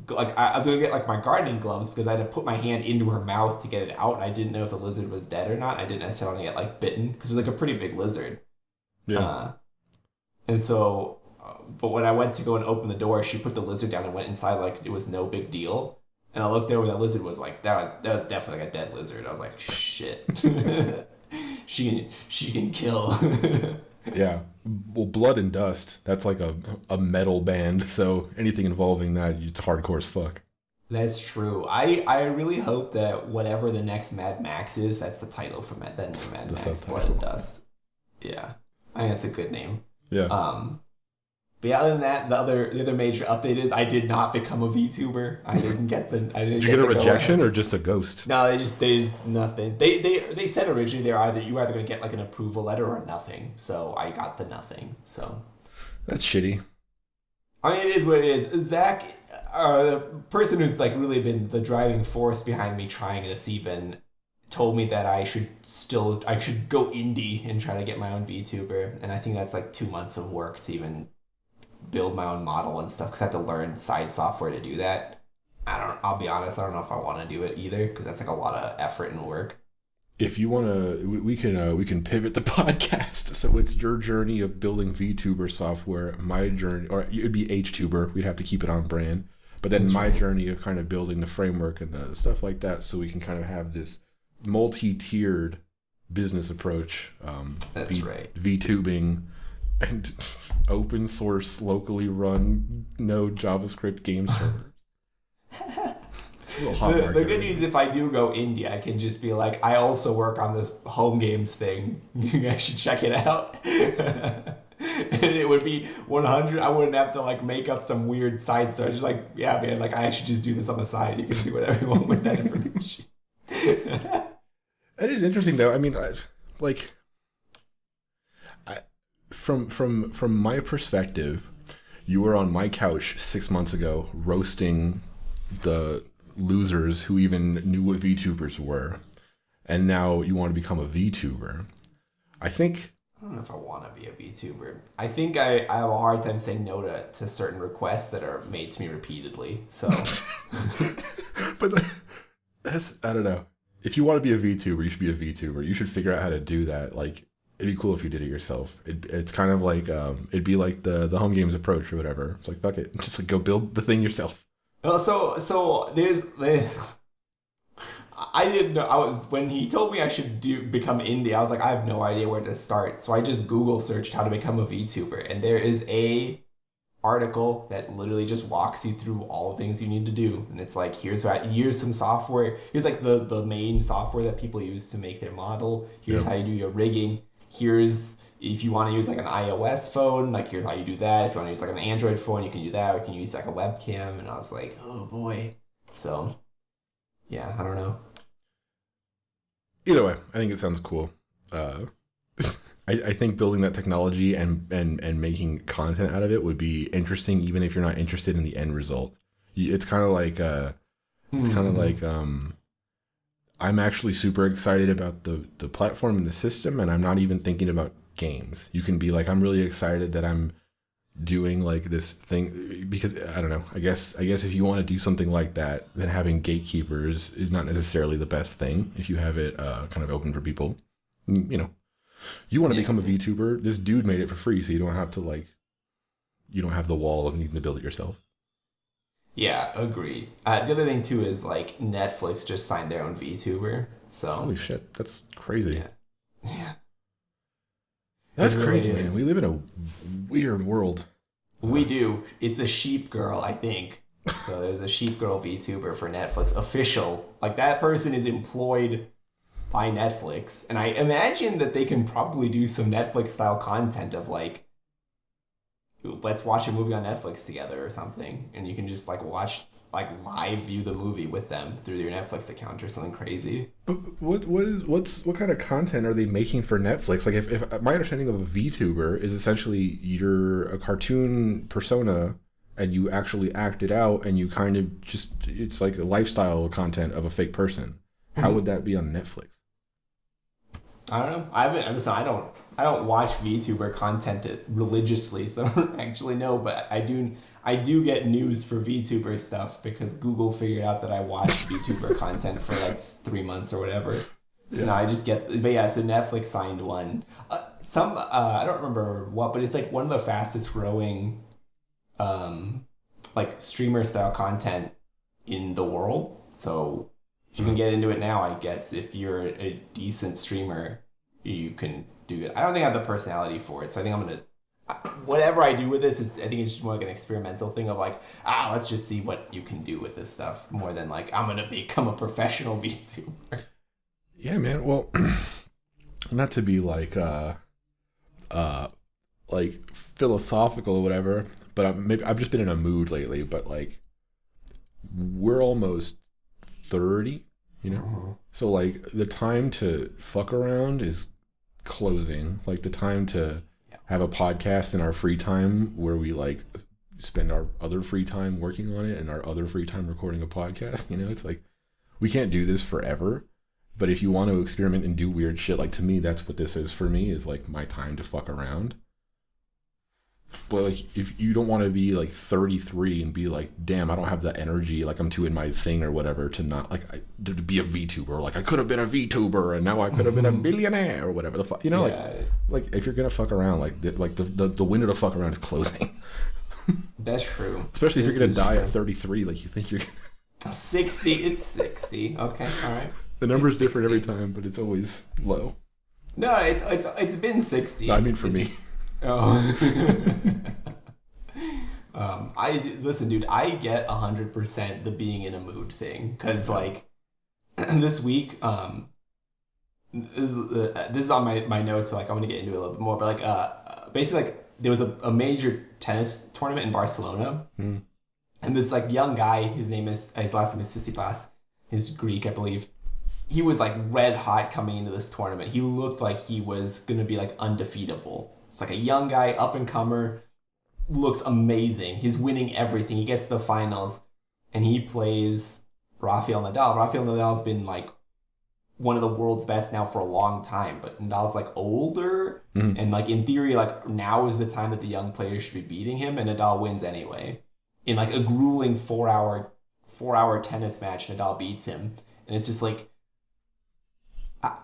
B: was going to get like my gardening gloves because I had to put my hand into her mouth to get it out. And I didn't know if the lizard was dead or not. I didn't necessarily get like bitten because it was like a pretty big lizard.
A: Yeah.
B: And so, but when I went to go and open the door, she put the lizard down and went inside like it was no big deal. And I looked over, that lizard was like, that was definitely like a dead lizard. I was like, shit. she can kill.
A: Yeah. Well, blood and dust, that's like a metal band. So anything involving that, it's hardcore as fuck.
B: That's true. I really hope that whatever the next Mad Max is, that's the title for Mad Max,
A: subtitle.
B: Blood and Dust. Yeah. I think that's a good name.
A: Yeah.
B: But yeah, other than that, the other major update is I did not become a VTuber. I didn't get the.
A: Did you get a rejection or just a ghost?
B: No, they just nothing. They said originally you were either gonna get like an approval letter or nothing. So I got the nothing. So
A: that's shitty.
B: I mean, it is what it is. Zach, the person who's like really been the driving force behind me trying this even, told me that I should go indie and try to get my own VTuber, and I think that's like 2 months of work to even build my own model and stuff because I have to learn side software to do that. I'll be honest, I don't know if I want to do it either because that's like a lot of effort and work.
A: If you want to, we can pivot the podcast. So it's your journey of building VTuber software, my journey, or it'd be HTuber. We'd have to keep it on brand. But then my journey of kind of building the framework and the stuff like that, so we can kind of have this multi-tiered business approach.
B: That's right.
A: VTubing and open source, locally run, no JavaScript game servers.
B: The good news, if I do go indie, I can just be like, I also work on this home games thing. You guys should check it out. And it would be 100. I wouldn't have to like make up some weird side story. Just like, yeah, man, like I should just do this on the side. You can do whatever you want with that information.
A: It is interesting though. I mean, from my perspective, you were on my couch 6 months ago roasting the losers who even knew what VTubers were, and now you want to become a VTuber. I
B: don't know if I want to be a VTuber. I think I have a hard time saying no to certain requests that are made to me repeatedly. So,
A: but that's, I don't know. If you want to be a VTuber, you should be a VTuber. You should figure out how to do that. Like, it'd be cool if you did it yourself. It's kind of like it'd be like the home games approach or whatever. It's like, fuck it, just like go build the thing yourself.
B: Well, so there's I didn't know. When he told me I should become indie, I was like, I have no idea where to start. So I just Google searched how to become a VTuber, and there is a article that literally just walks you through all the things you need to do. And it's like, here's some software. Here's like the main software that people use to make their model. Here's how you do your rigging. Here's if you want to use like an iOS phone, like here's how you do that. If you want to use like an Android phone, you can do that. Or you can use like a webcam. And I was like, oh boy. So yeah, I don't know.
A: Either way, I think it sounds cool. I think building that technology and making content out of it would be interesting, even if you're not interested in the end result. It's kind of like I'm actually super excited about the platform and the system, and I'm not even thinking about games. You can be like, I'm really excited that I'm doing like this thing, because I don't know, I guess if you want to do something like that, then having gatekeepers is not necessarily the best thing. If you have it kind of open for people, you know, you want to become a VTuber, this dude made it for free, so you don't have to you don't have the wall of needing to build it yourself.
B: Yeah, agreed. The other thing too is like Netflix just signed their own VTuber. So
A: holy shit, that's crazy.
B: Yeah.
A: That's really crazy, man. We live in a weird world.
B: We do. It's a Sheep Girl, I think. So there's a Sheep Girl VTuber for Netflix, official. Like that person is employed by Netflix, and I imagine that they can probably do some Netflix style content of like, let's watch a movie on Netflix together or something, and you can just like watch, like live view the movie with them through your Netflix account or something crazy.
A: But what kind of content are they making for Netflix? Like if my understanding of a VTuber is essentially you're a cartoon persona and you actually act it out, and you kind of just, it's like a lifestyle content of a fake person. How would that be on Netflix?
B: I don't know. I don't watch VTuber content religiously, so I don't actually know, but I do get news for VTuber stuff because Google figured out that I watch VTuber content for like 3 months or whatever. So now I just get, but yeah, so Netflix signed one. I don't remember what, but it's like one of the fastest growing like streamer style content in the world. So if you can get into it now, I guess if you're a decent streamer, you can do it. I don't think I have the personality for it, so I think I'm gonna, whatever I do with this is, I think it's just more like an experimental thing of like, let's just see what you can do with this stuff, more than like I'm gonna become a professional VTuber.
A: Yeah, man. Well, not to be like philosophical or whatever, but I've just been in a mood lately. But like, we're almost 30, you know, so like the time to fuck around is closing. Like the time to have a podcast in our free time where we like spend our other free time working on it and our other free time recording a podcast. You know, it's like we can't do this forever. But if you want to experiment and do weird shit, like to me, that's what this is for me, is like my time to fuck around. But like, if you don't want to be like 33 and be like, damn, I don't have the energy, like I'm too in my thing or whatever, to not like to be a VTuber. Like I could have been a VTuber and now I could have been a billionaire or whatever the fuck. You know, like if you're gonna fuck around, like the window to fuck around is closing.
B: That's true.
A: Especially if you're gonna die at 33, like you think you're
B: 60. It's 60. Okay, all right.
A: The number's different every time, but it's always low.
B: No, it's been 60.
A: No, I mean for me.
B: Oh. Listen, dude, I get 100% the being in a mood thing, because like this week, this is on my notes, so like I'm gonna get into it a little bit more, but like basically like there was a major tennis tournament in Barcelona, and this like young guy, his last name is Tsitsipas, he's Greek, I believe. He was like red hot coming into this tournament. He looked like he was gonna be like undefeatable. It's like a young guy, up and comer, looks amazing. He's winning everything. He gets to the finals, and he plays Rafael Nadal. Rafael Nadal's been like one of the world's best now for a long time, but Nadal's like older, and like in theory, like now is the time that the young players should be beating him, and Nadal wins anyway. In like a grueling 4-hour tennis match, Nadal beats him, and it's just like, I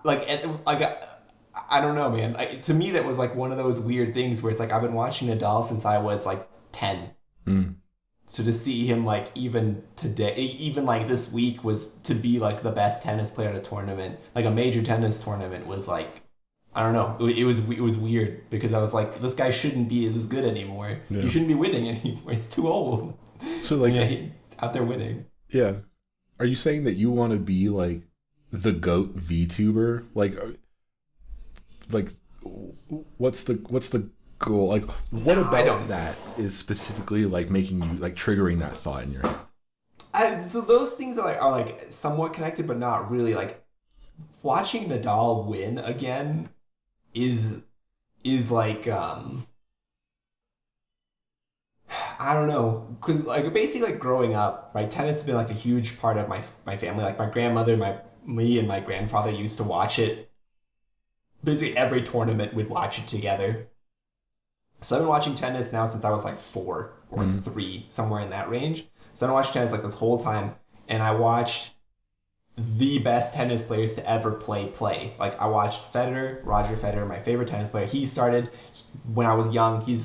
B: don't know, man. To me, that was like one of those weird things where it's like I've been watching Nadal since I was like 10. So to see him like even today, even like this week, was to be like the best tennis player at a tournament, like a major tennis tournament, was like, I don't know. It was weird, because I was like, this guy shouldn't be as good anymore. Yeah. You shouldn't be winning anymore. He's too old. So like, yeah, he's out there winning.
A: Yeah. Are you saying that you want to be like the GOAT VTuber? Like what's the goal? Like what about that is specifically like making you like triggering that thought in your head?
B: So those things are like somewhat connected, but not really. Like watching Nadal win again is like I don't know, because like basically like growing up, right, tennis has been like a huge part of my family. Like my grandmother, me and my grandfather used to watch it. Basically every tournament we'd watch it together. So I've been watching tennis now since I was like 4 or 3, somewhere in that range. So I watched tennis like this whole time, and I watched the best tennis players to ever play. Like I watched Federer, Roger Federer, my favorite tennis player. He started when I was young. He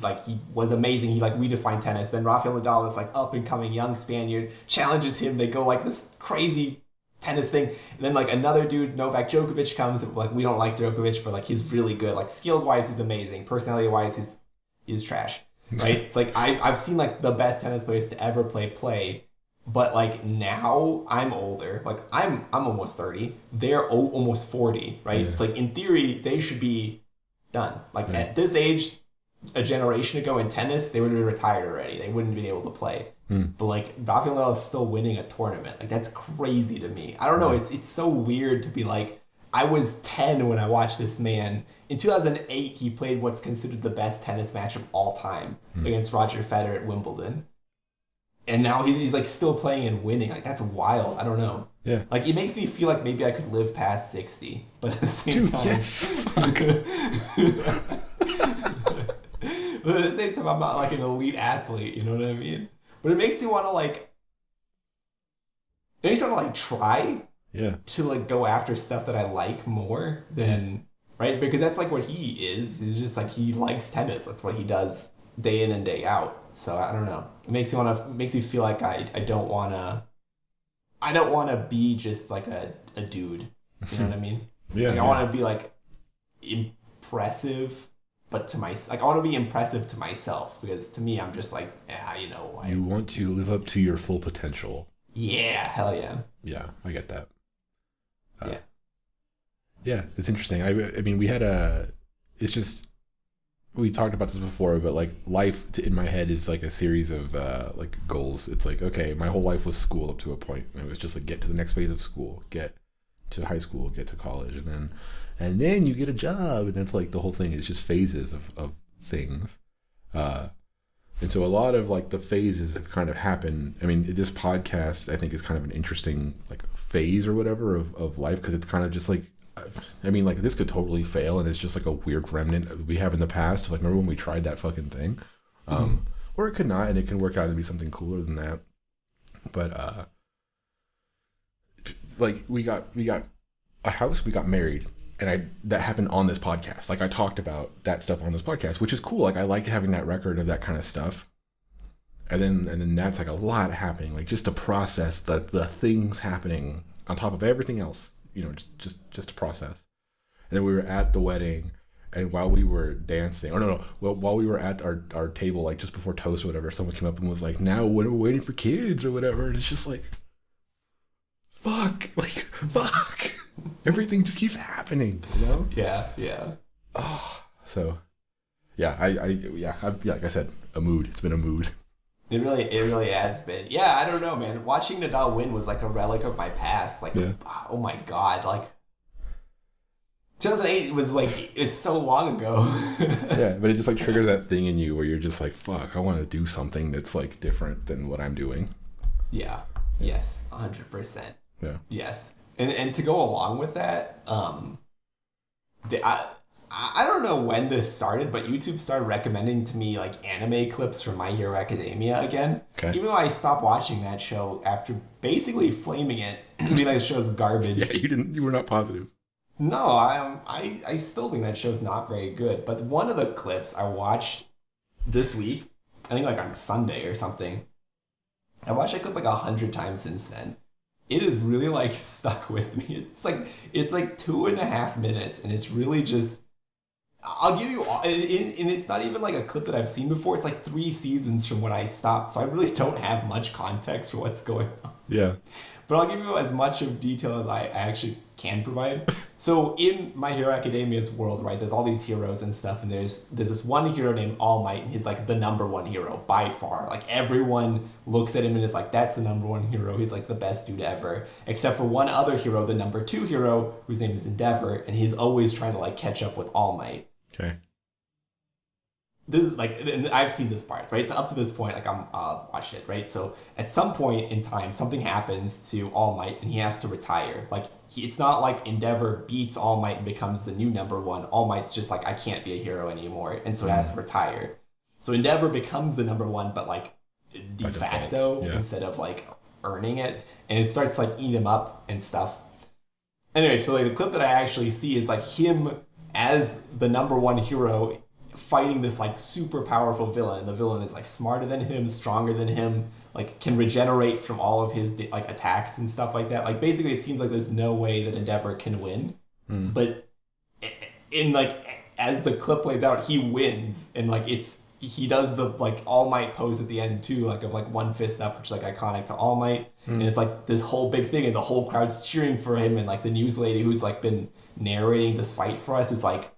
B: was amazing. He like redefined tennis. Then Rafael Nadal is like up and coming young Spaniard, challenges him. They go like this crazy tennis thing, and then like another dude, Novak Djokovic, comes. Like we don't like Djokovic, but like he's really good. Like skilled wise, he's amazing. Personality wise, he's trash. Right? It's like I've seen like the best tennis players to ever play, but like now I'm older. Like I'm almost 30. They're almost 40. Right? Yeah. It's like in theory they should be done. Like at this age, a generation ago in tennis, they would have been retired already. They wouldn't have been able to play. But like Rafael Nadal is still winning a tournament. Like that's crazy to me. I don't know. It's so weird to be like, I was 10 when I watched this man. In 2008, he played what's considered the best tennis match of all time against Roger Federer at Wimbledon. And now he's like still playing and winning. Like that's wild. I don't know.
A: Yeah.
B: Like it makes me feel like maybe I could live past 60, but at the same time.
A: Yes.
B: But at the same time, I'm not like an elite athlete. You know what I mean? But it makes me want to like. It makes me want to like try.
A: Yeah.
B: To like go after stuff that I like more than right, because that's like what he is. He's just like he likes tennis. That's what he does day in and day out. So I don't know. It makes me feel like I don't wanna be just like a dude. You know what I mean?
A: Yeah.
B: Like, I want to be like impressive, but I want to be impressive to myself, because to me I'm just like, yeah, you know.
A: You want to live up to your full potential.
B: Yeah, hell yeah.
A: Yeah, I get that.
B: Yeah.
A: Yeah, it's interesting. I mean, it's just, we talked about this before, but like life in my head is like a series of like goals. It's like, okay, my whole life was school up to a point. And it was just like get to the next phase of school, get to high school, get to college, and then you get a job, and that's like the whole thing is just phases of things. And so a lot of like the phases have kind of happened. I mean, this podcast I think is kind of an interesting like phase or whatever of life, because it's kind of just like, I mean, like this could totally fail and it's just like a weird remnant we have in the past. Like remember when we tried that fucking thing? Or it could not, and it can work out and be something cooler than that. But like we got a house, we got married, and that happened on this podcast. Like I talked about that stuff on this podcast, which is cool. Like I like having that record of that kind of stuff. And then that's like a lot happening, like just to process the things happening on top of everything else, you know, just to process. And then we were at the wedding, and while we were dancing, while we were at our table, like just before toast or whatever, someone came up and was like, now when we're waiting for kids or whatever, and it's just like, fuck. Everything just keeps happening, you know?
B: Yeah.
A: Oh, so yeah, like I said, a mood. It's been a mood.
B: It really has been. Yeah, I don't know, man. Watching Nadal win was like a relic of my past. Like, oh my god, like 2008 was like, it's so long ago.
A: Yeah, but it just like triggers that thing in you where you're just like, fuck, I want to do something that's like different than what I'm doing.
B: Yeah. Yes. 100%.
A: Yeah.
B: Yes. And to go along with that, I don't know when this started, but YouTube started recommending to me like anime clips from My Hero Academia again. Okay. Even though I stopped watching that show after basically flaming it and being like, the show's garbage.
A: Yeah, you were not positive.
B: No, I still think that show's not very good. But one of the clips I watched this week, I think like on Sunday or something, I watched that clip like 100 times since then. It is really like stuck with me. It's like 2.5 minutes, and it's really just, I'll give you all, and it's not even like a clip that I've seen before. It's like 3 seasons from when I stopped, so I really don't have much context for what's going on.
A: Yeah.
B: But I'll give you as much of detail as I actually can provide. So in My Hero Academia's world, right, there's all these heroes and stuff, and there's this one hero named All Might, and he's like the number one hero by far. Like everyone looks at him and is like, that's the number one hero. He's like the best dude ever. Except for one other hero, the number 2 hero, whose name is Endeavor, and he's always trying to like catch up with All Might.
A: Okay.
B: This is like, and I've seen this part, right? So up to this point, like I'm watched it, right? So at some point in time, something happens to All Might and he has to retire. Like it's not like Endeavor beats All Might and becomes the new number one. All Might's just like, I can't be a hero anymore, and so it has to retire. So Endeavor becomes the number one, but like de facto instead of like earning it, and it starts like eat him up and stuff. Anyway, so like the clip that I actually see is like him as the number one hero fighting this like super powerful villain, and the villain is like smarter than him, stronger than him, like can regenerate from all of his like attacks and stuff like that. Like basically it seems like there's no way that Endeavor can win. But in like as the clip plays out, he wins, and like he does the like All Might pose at the end too, like of like one fist up, which is like iconic to All Might. And it's like this whole big thing, and the whole crowd's cheering for him, and like the news lady who's like been narrating this fight for us is like,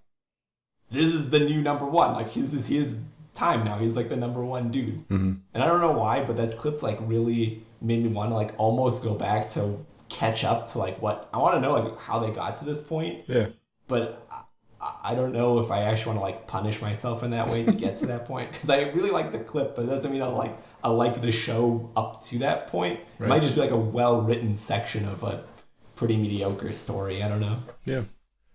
B: this is the new number one. Like this is his time now. He's like the number one dude. And I don't know why, but that clip's like really made me want to like almost go back to catch up to like what I want to know, like how they got to this point.
A: Yeah.
B: But I don't know if I actually want to like punish myself in that way to get to that point, because I really like the clip, but it doesn't mean I like the show up to that point. Right. It might just be like a well-written section of a pretty mediocre story. I don't know.
A: Yeah.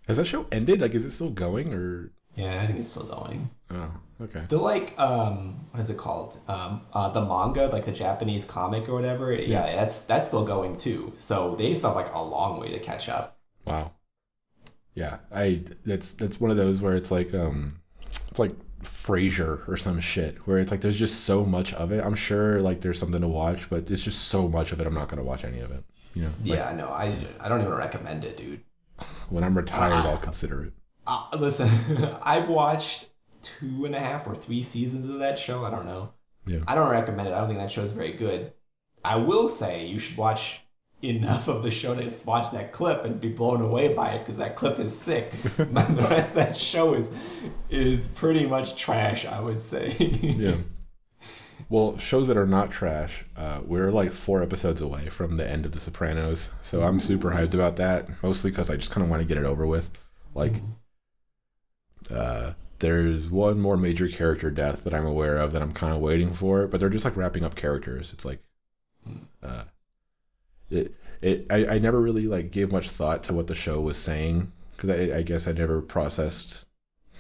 A: Has that show ended? Like, is it still going, or?
B: Yeah, I think it's still going.
A: Oh, okay.
B: The like, what is it called? The manga, like the Japanese comic or whatever. Yeah, that's still going too. So they still have like a long way to catch up.
A: Wow. Yeah, that's one of those where it's like Frasier or some shit, where it's like there's just so much of it. I'm sure like there's something to watch, but it's just so much of it. I'm not gonna watch any of it. You know? Like,
B: yeah, no, I don't even recommend it, dude.
A: When I'm retired, I'll consider it.
B: Listen, I've watched 2.5 or 3 seasons of that show. I don't know.
A: Yeah.
B: I don't recommend it. I don't think that show is very good. I will say you should watch enough of the show to watch that clip and be blown away by it, because that clip is sick. But the rest of that show is pretty much trash, I would say.
A: Yeah. Well, shows that are not trash, we're like 4 episodes away from the end of The Sopranos, so I'm super hyped about that, mostly because I just kind of want to get it over with. Like, There's one more major character death that I'm aware of that I'm kind of waiting for, but they're just like wrapping up characters. It's like, uh, I never really like gave much thought to what the show was saying because I guess I never processed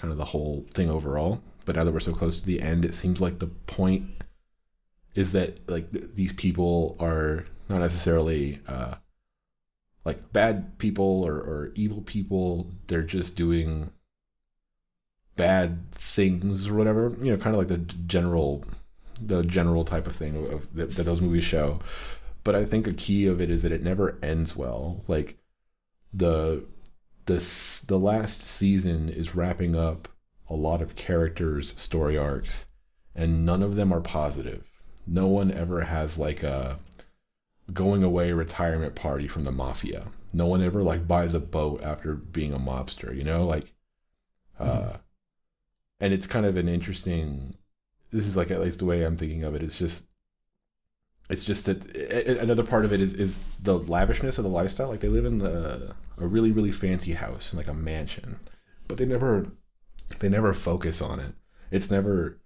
A: kind of the whole thing overall. But now that we're so close to the end, it seems like the point is that like these people are not necessarily like bad people or evil people. They're just doing bad things or whatever, kind of like the general type of thing that those movies show. But I think a key of it is that it never ends well. Like the last season is wrapping up a lot of characters' story arcs, and none of them are positive. No one ever has like a going away retirement party from the mafia. No one ever like buys a boat after being a mobster, and it's kind of an interesting, this is like at least the way I'm thinking of it. It's just that another part of it is the lavishness of the lifestyle. Like they live in a really, really fancy house, like a mansion, but they never focus on it. It's never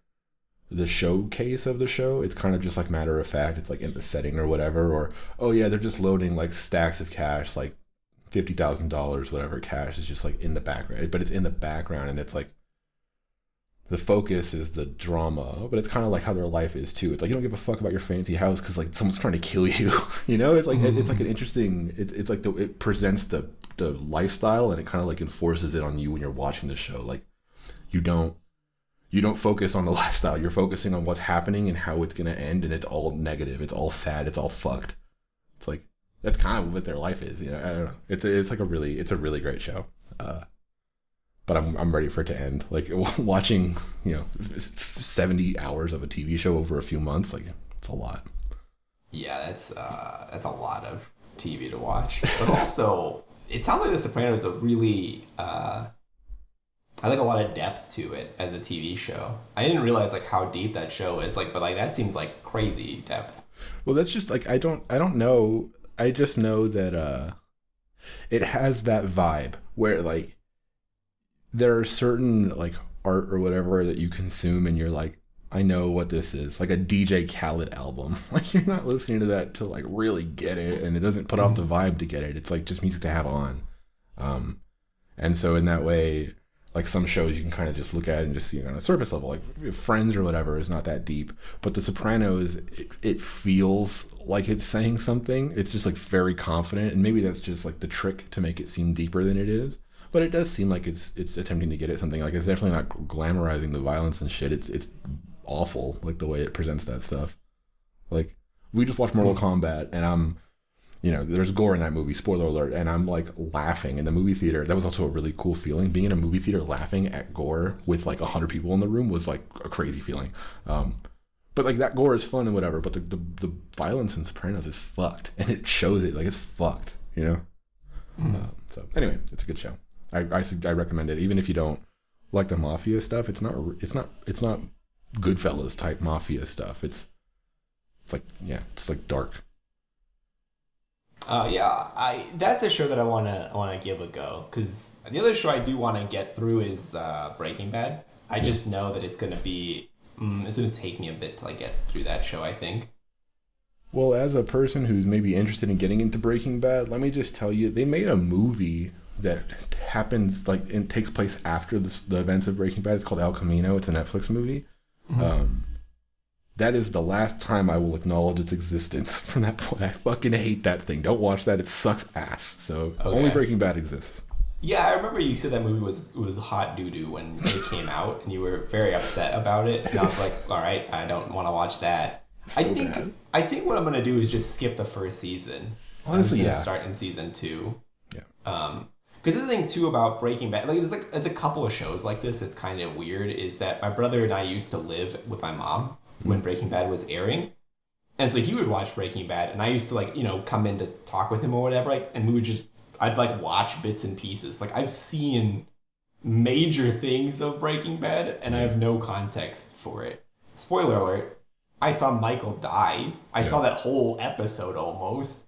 A: the showcase of the show. It's kind of just like matter of fact. It's like in the setting or whatever, or, oh yeah, they're just loading like stacks of cash, like $50,000, whatever cash is just like in the background, but it's in the background and it's like, the focus is the drama, but it's kind of like how their life is too. It's like you don't give a fuck about your fancy house because like someone's trying to kill you. It's like it's like an interesting. It's like it presents the lifestyle and it kind of like enforces it on you when you're watching the show. Like you don't focus on the lifestyle. You're focusing on what's happening and how it's gonna end, and it's all negative. It's all sad. It's all fucked. It's like that's kind of what their life is. I don't know. It's like a really great show. But I'm ready for it to end. Like watching, 70 hours of a TV show over a few months, like it's a lot.
B: Yeah, that's a lot of TV to watch. But also, it sounds like The Sopranos are really I like a lot of depth to it as a TV show. I didn't realize like how deep that show is. Like, but like that seems like crazy depth.
A: Well, that's just like I don't know. I just know that it has that vibe where like. There are certain like art or whatever that you consume and you're like, I know what this is. Like a DJ Khaled album. Like you're not listening to that to like really get it, and it doesn't put off the vibe to get it. It's like just music to have on. And so in that way, like some shows you can kind of just look at and just see it on a surface level. Like Friends or whatever is not that deep. But The Sopranos, it feels like it's saying something. It's just like very confident, and maybe that's just like the trick to make it seem deeper than it is. But it does seem like it's attempting to get at something. Like it's definitely not glamorizing the violence and shit. It's awful, like the way it presents that stuff. Like we just watched Mortal Kombat, and I'm, there's gore in that movie. Spoiler alert! And I'm like laughing in the movie theater. That was also a really cool feeling. Being in a movie theater laughing at gore with like 100 people in the room was like a crazy feeling. But like that gore is fun and whatever. But the violence in Sopranos is fucked, and it shows it. Like it's fucked. So anyway, it's a good show. I recommend it, even if you don't like the mafia stuff. It's not Goodfellas type mafia stuff. It's like dark.
B: That's a show that I wanna give a go, because the other show I do want to get through is Breaking Bad. I just know that it's gonna take me a bit to like get through that show, I think.
A: Well, as a person who's maybe interested in getting into Breaking Bad, let me just tell you, they made a movie that happens like it takes place after the events of Breaking Bad. It's called El Camino. It's a Netflix movie. Mm-hmm. That is the last time I will acknowledge its existence from that point. I fucking hate that thing. Don't watch that. It sucks ass. So only Breaking Bad exists.
B: Yeah, I remember you said that movie was hot doo-doo when it came out, and you were very upset about it. And I was like, all right, I don't want to watch that. I think what I'm gonna do is just skip the first season.
A: Honestly,
B: start in season 2.
A: Yeah.
B: Because the thing too about Breaking Bad, there's a couple of shows like this that's kind of weird, is that my brother and I used to live with my mom when Breaking Bad was airing, and so he would watch Breaking Bad, and I used to come in to talk with him or whatever, and I'd watch bits and pieces. Like I've seen major things of Breaking Bad, and I have no context for it. Spoiler alert: I saw Michael die. I saw that whole episode almost.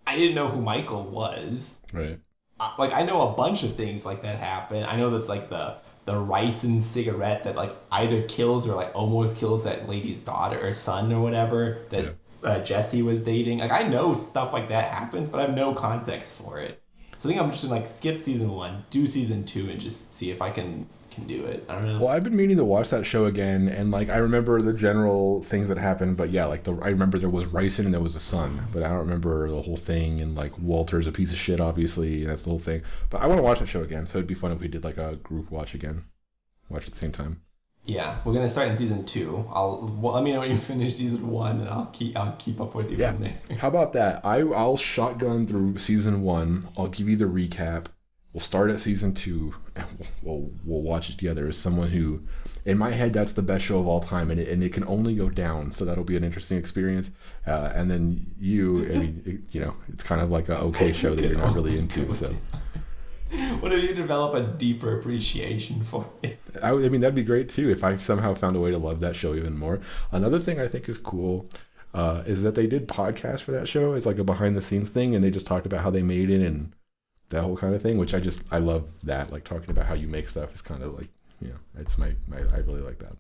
B: I didn't know who Michael was.
A: Right.
B: I know a bunch of things like that happen. I know that's like the the ricin cigarette that like either kills or like almost kills that lady's daughter or son or whatever that Jesse was dating. Like I know stuff like that happens, but I have no context for it. So I think I'm just gonna like skip season 1, do season 2, and just see if I can do it. I don't know.
A: Well, I've been meaning to watch that show again, and like I remember the general things that happened, but yeah, like I remember there was Ryson and there was a son, but I don't remember the whole thing. And like Walter's a piece of shit, obviously, that's the whole thing. But I want to watch that show again, so it'd be fun if we did like a group watch again, watch at the same time.
B: Yeah, we're gonna start in season 2. Let me know when you finish season 1, and I'll keep up with you from there.
A: How about that? I'll shotgun through season 1. I'll give you the recap. We'll start at season 2, and we'll watch it together as someone who, in my head, that's the best show of all time, and it can only go down. So that'll be an interesting experience. And then it's kind of like a okay show that you're not really into. So,
B: what if you develop a deeper appreciation for it?
A: I mean, that'd be great too if I somehow found a way to love that show even more. Another thing I think is cool is that they did podcasts for that show. It's like a behind the scenes thing, and they just talked about how they made it and that whole kind of thing, which I love that. Like talking about how you make stuff is kind of like, it's I really like that.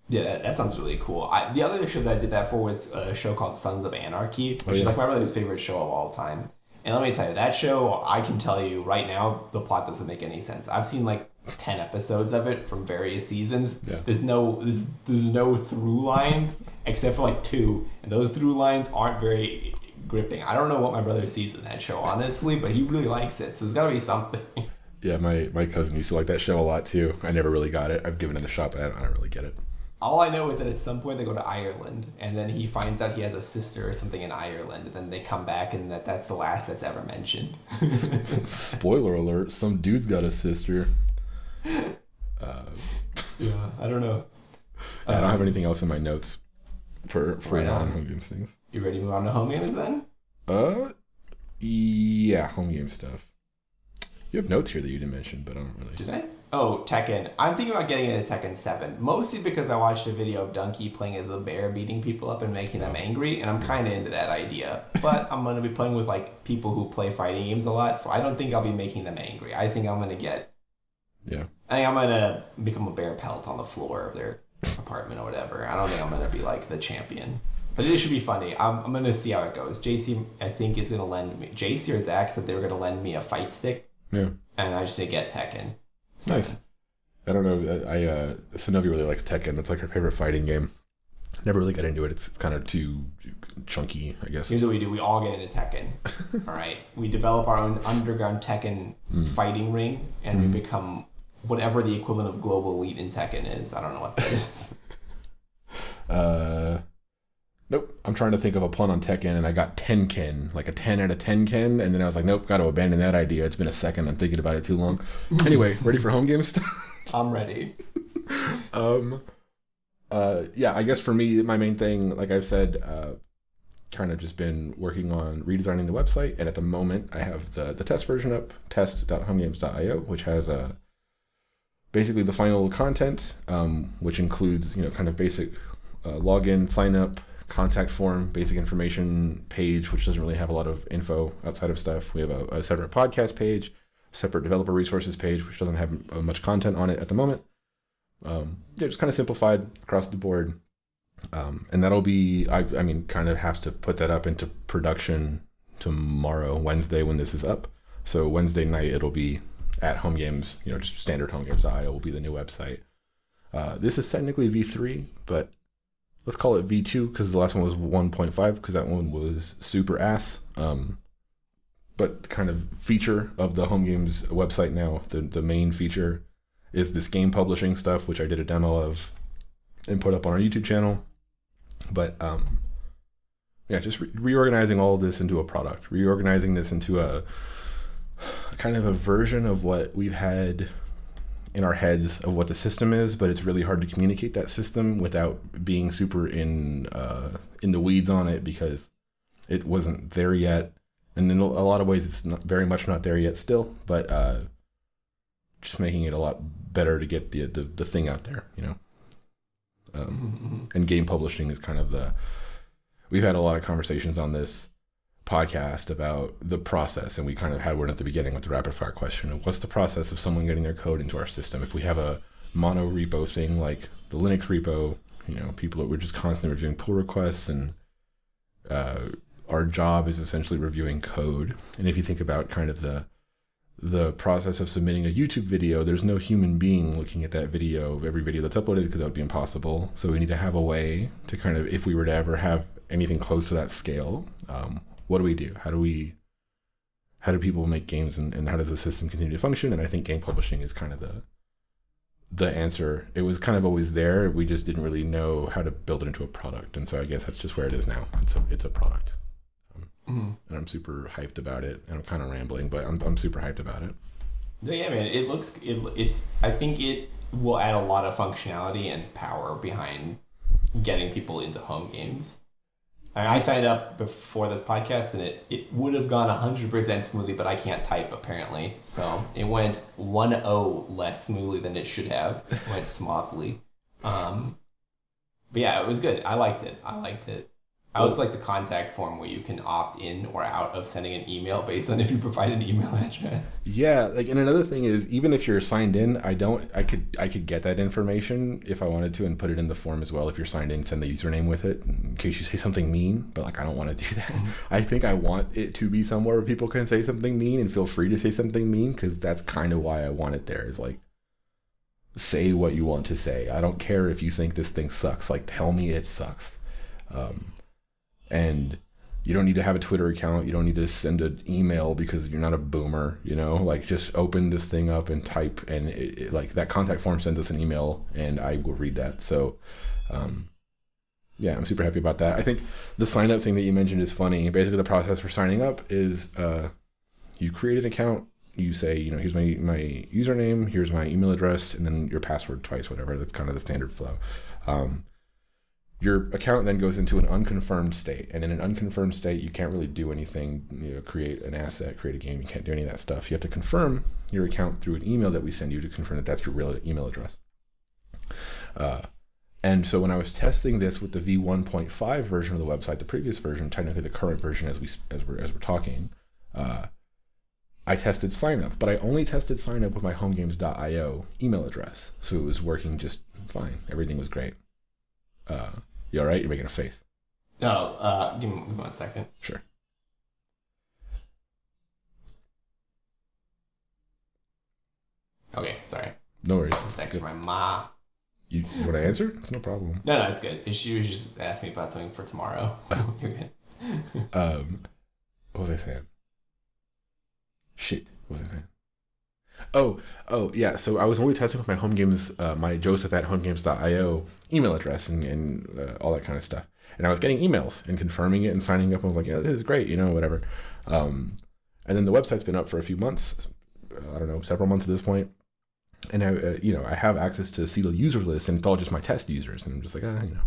B: Yeah, that sounds really cool. The other show that I did that for was a show called Sons of Anarchy, which is like my brother's favorite show of all time. And let me tell you, that show, I can tell you right now, the plot doesn't make any sense. I've seen like 10 episodes of it from various seasons. Yeah. There's no through lines except for like 2, and those through lines aren't very gripping. I don't know what my brother sees in that show, honestly, but he really likes it, so there's gotta be something.
A: Yeah, my cousin used to like that show a lot too. I never really got it. I've given it a shot, but I don't really get it.
B: All I know is that at some point they go to Ireland, and then he finds out he has a sister or something in Ireland, and then they come back, and that's the last that's ever mentioned.
A: Spoiler alert, some dude's got a sister.
B: Yeah, I don't know.
A: I don't have anything else in my notes for non-home games things.
B: You ready to move on to home games then?
A: Yeah, home game stuff. You have notes here that you didn't mention, but I don't really.
B: Did I? Oh, Tekken. I'm thinking about getting into Tekken 7, mostly because I watched a video of Donkey playing as a bear, beating people up and making them angry, and I'm kind of into that idea. But I'm going to be playing with like people who play fighting games a lot, so I don't think I'll be making them angry. I think I'm going to get...
A: Yeah.
B: I think I'm going to become a bear pelt on the floor of their apartment or whatever. I don't think I'm going to be like the champion. But it should be funny. I'm going to see how it goes. JC, I think, is going to lend me... JC or Zach said they were going to lend me a fight stick.
A: Yeah.
B: And I just say get Tekken.
A: So. Nice. I don't know. Sonovia really likes Tekken. That's like her favorite fighting game. Never really got into it. It's kind of too chunky, I guess.
B: Here's what we do. We all get into Tekken. All right. We develop our own underground Tekken fighting ring, and we become whatever the equivalent of Global Elite in Tekken is. I don't know what that is.
A: Nope. I'm trying to think of a pun on Tekken, and I got Tenken, like a 10 out of 10 Ken, and then I was like, nope, got to abandon that idea. It's been a second. I'm thinking about it too long. Anyway, ready for home game stuff?
B: I'm ready.
A: Yeah, I guess for me, my main thing, like I've said, kind of just been working on redesigning the website, and at the moment, I have the test version up, test.homegames.io, which has basically the final content, which includes, kind of basic login, sign up, contact form, basic information page, which doesn't really have a lot of info outside of stuff. We have a separate podcast page, separate developer resources page, which doesn't have much content on it at the moment. Just kind of simplified across the board. And that'll be, I mean, kind of have to put that up into production tomorrow, Wednesday, when this is up. So Wednesday night, it'll be at Home Games, just standard homegames.io will be the new website. This is technically V3, but let's call it V2 because the last one was 1.5 because that one was super ass. But the kind of feature of the Home Games website now, the main feature is this game publishing stuff, which I did a demo of and put up on our YouTube channel. But just reorganizing all of this into a product, reorganizing this into a kind of a version of what we've had in our heads of what the system is, but it's really hard to communicate that system without being super in the weeds on it because it wasn't there yet. And in a lot of ways, it's not very much not there yet still, but just making it a lot better to get the thing out there, And game publishing is kind of we've had a lot of conversations on this podcast about the process, and we kind of had one at the beginning with the rapid fire question of what's the process of someone getting their code into our system. If we have a mono repo thing like the Linux repo, people that we're just constantly reviewing pull requests, and our job is essentially reviewing code. And if you think about kind of the process of submitting a YouTube video, there's no human being looking at that video of every video that's uploaded, because that would be impossible. So we need to have a way to kind of, if we were to ever have anything close to that scale, what do we do? How do people make games, and how does the system continue to function? And I think game publishing is kind of the answer. It was kind of always there. We just didn't really know how to build it into a product. And so I guess that's just where it is now. It's a product. And I'm super hyped about it. And I'm kind of rambling, but I'm super hyped about it.
B: Yeah, man. It's. I think it will add a lot of functionality and power behind getting people into home games. I signed up before this podcast, and it would have gone 100% smoothly, but I can't type apparently. So it went 1-0 less smoothly than it should have. It went smoothly. But yeah, it was good. I liked it. I always like the contact form where you can opt in or out of sending an email based on if you provide an email address.
A: Yeah, and another thing is, even if you're signed in, I could get that information if I wanted to and put it in the form as well. If you're signed in, send the username with it in case you say something mean, but I don't want to do that. I think I want it to be somewhere where people can say something mean and feel free to say something mean, because that's kind of why I want it there, is say what you want to say. I don't care if you think this thing sucks, tell me it sucks. And you don't need to have a Twitter account. You don't need to send an email because you're not a boomer, just open this thing up and type, and that contact form sends us an email and I will read that. So, yeah, I'm super happy about that. I think the sign up thing that you mentioned is funny. Basically the process for signing up is, you create an account, you say, here's my username, here's my email address, and then your password twice, whatever. That's kind of the standard flow. Your account then goes into an unconfirmed state, and in an unconfirmed state, you can't really do anything, create an asset, create a game. You can't do any of that stuff. You have to confirm your account through an email that we send you to confirm that that's your real email address. And so when I was testing this with the v1.5 version of the website, the previous version, technically the current version as we're talking, I tested sign up, but I only tested sign up with my homegames.io email address. So it was working just fine. Everything was great. You all right? You're making a face.
B: Oh, give me 1 second.
A: Sure.
B: Okay, sorry.
A: No worries.
B: I was texting my ma.
A: You want to answer? It's no problem.
B: No, it's good. She was just asking me about something for tomorrow. You're good.
A: What was I saying? Shit. What was I saying? Oh, yeah. So I was only testing with my home games, my joseph@homegames.io email address and all that kind of stuff. And I was getting emails and confirming it and signing up. I was like, yeah, this is great, whatever. And then the website's been up for a few months. I don't know, several months at this point. And I have access to see the user list, and it's all just my test users. And I'm just like,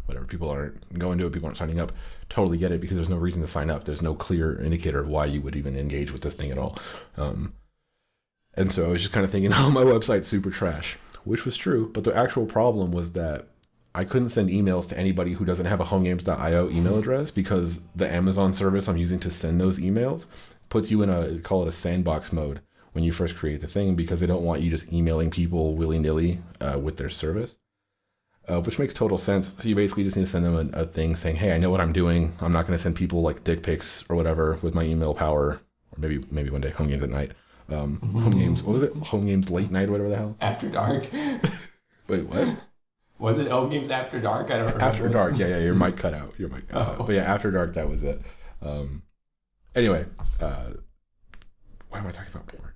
A: whatever. People aren't going to it. People aren't signing up. Totally get it, because there's no reason to sign up. There's no clear indicator of why you would even engage with this thing at all. And so I was just kind of thinking, my website's super trash, which was true. But the actual problem was that I couldn't send emails to anybody who doesn't have a homegames.io email address, because the Amazon service I'm using to send those emails puts you in call it a sandbox mode when you first create the thing, because they don't want you just emailing people willy-nilly with their service, which makes total sense. So you basically just need to send them a thing saying, hey, I know what I'm doing. I'm not going to send people dick pics or whatever with my email power, or maybe one day, Home Games at Night. Home Games, what was it? Home Games Late Night, or whatever the hell?
B: After Dark.
A: Wait, what?
B: Was it Home Games After Dark? I don't remember.
A: After Dark, yeah, your mic cut out. But yeah, After Dark, that was it. Anyway, why am I talking about porn?